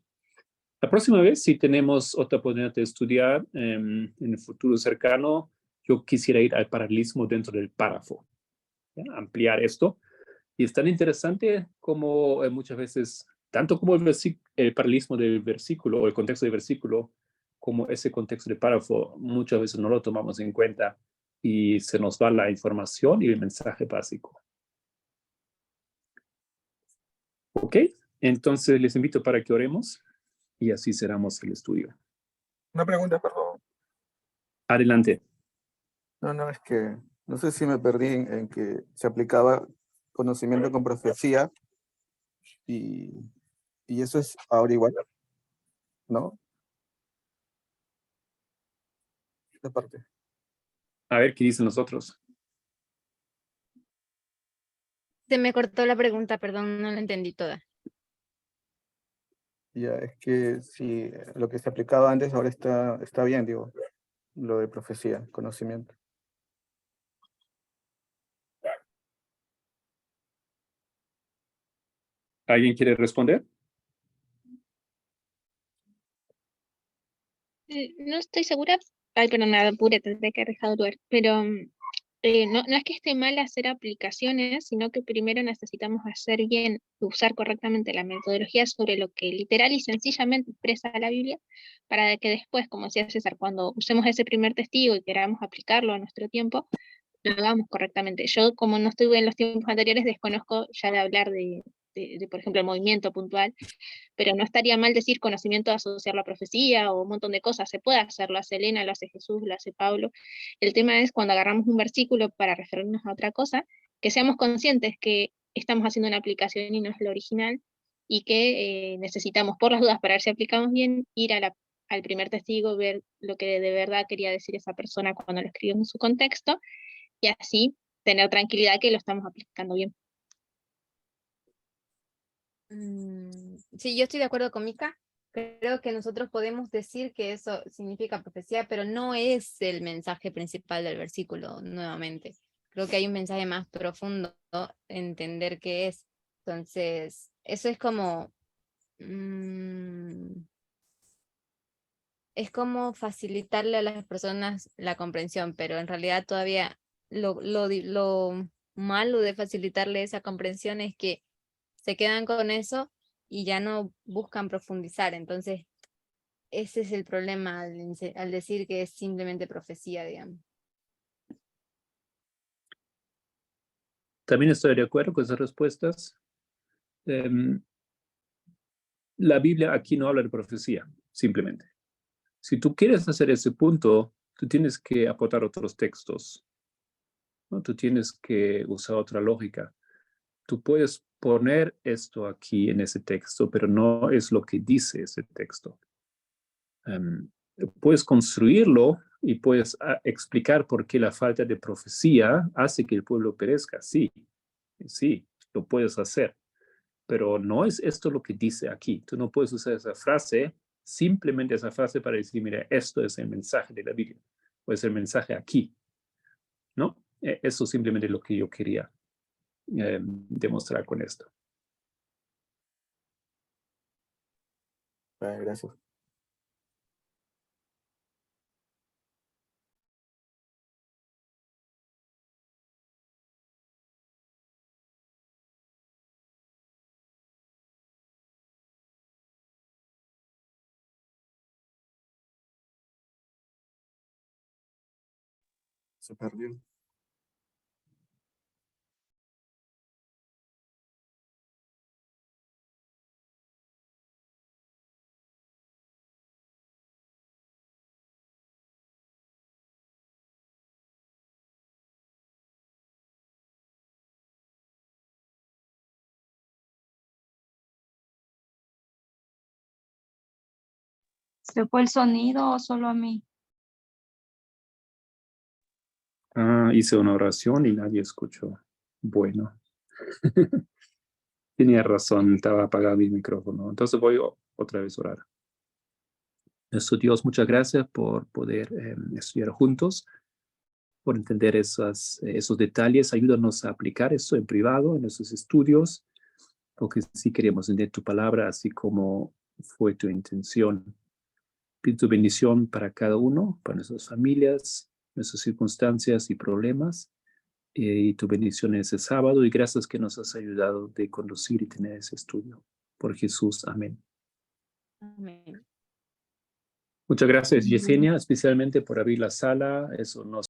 La próxima vez, si tenemos otra oportunidad de estudiar en el futuro cercano, yo quisiera ir al paralelismo dentro del párrafo, ¿ya? Ampliar esto. Y es tan interesante como muchas veces, tanto como el paralelismo del versículo o el contexto del versículo, como ese contexto de párrafo muchas veces no lo tomamos en cuenta y se nos va la información y el mensaje básico. Ok, entonces les invito para que oremos y así cerramos el estudio. Una pregunta, perdón. Adelante. No, es que no sé si me perdí en que se aplicaba conocimiento con profecía y eso es ahora igual, ¿no? Esta parte. A ver qué dicen los otros. Se me cortó la pregunta, perdón, no la entendí toda. Ya, es que si lo que se aplicaba antes ahora está bien, digo, lo de profecía, conocimiento. ¿Alguien quiere responder? No estoy segura. Ay, pero nada, apure, tendré que dejar el lugar. Pero no es que esté mal hacer aplicaciones, sino que primero necesitamos hacer bien, usar correctamente la metodología sobre lo que literal y sencillamente expresa la Biblia, para que después, como decía César, cuando usemos ese primer testigo y queramos aplicarlo a nuestro tiempo, lo hagamos correctamente. Yo, como no estuve en los tiempos anteriores, desconozco ya de hablar de, por ejemplo, el movimiento puntual, pero no estaría mal decir conocimiento de asociar la profecía o un montón de cosas. Se puede hacer, lo hace Elena, lo hace Jesús, lo hace Pablo. El tema es cuando agarramos un versículo para referirnos a otra cosa, que seamos conscientes que estamos haciendo una aplicación y no es la original, y que necesitamos, por las dudas, para ver si aplicamos bien, ir al primer testigo, ver lo que de verdad quería decir esa persona cuando lo escribió en su contexto, y así tener tranquilidad que lo estamos aplicando bien. Sí, yo estoy de acuerdo con Mika. Creo que nosotros podemos decir que eso significa profecía, pero no es el mensaje principal del versículo, nuevamente. Creo que hay un mensaje más profundo, ¿no? Entender qué es. Entonces, eso es como facilitarle a las personas la comprensión, pero en realidad todavía lo malo de facilitarle esa comprensión es que se quedan con eso y ya no buscan profundizar. Entonces, ese es el problema al decir que es simplemente profecía, digamos. También estoy de acuerdo con esas respuestas. La Biblia aquí no habla de profecía, simplemente. Si tú quieres hacer ese punto, tú tienes que aportar otros textos, ¿no? Tú tienes que usar otra lógica. Tú puedes poner esto aquí en ese texto, pero no es lo que dice ese texto. Puedes construirlo y puedes explicar por qué la falta de profecía hace que el pueblo perezca. Sí, sí, lo puedes hacer, pero no es esto lo que dice aquí. Tú no puedes usar esa frase, simplemente esa frase para decir, mira, esto es el mensaje de la Biblia, o es el mensaje aquí, ¿no? Eso es simplemente lo que yo quería demostrar con esto. Vale, gracias. Se perdió. ¿Se fue el sonido o solo a mí? Hice una oración y nadie escuchó. Bueno. Tenía razón, estaba apagado mi micrófono. Entonces voy otra vez a orar. Nuestro Dios, muchas gracias por poder estudiar juntos, por entender esos detalles. Ayúdanos a aplicar eso en privado, en nuestros estudios, porque sí queremos entender tu palabra, así como fue tu intención. Pido tu bendición para cada uno, para nuestras familias, nuestras circunstancias y problemas. Y tu bendición en ese sábado. Y gracias que nos has ayudado de conducir y tener ese estudio. Por Jesús. Amén. Amén. Muchas gracias, Yesenia, especialmente por abrir la sala. Eso nos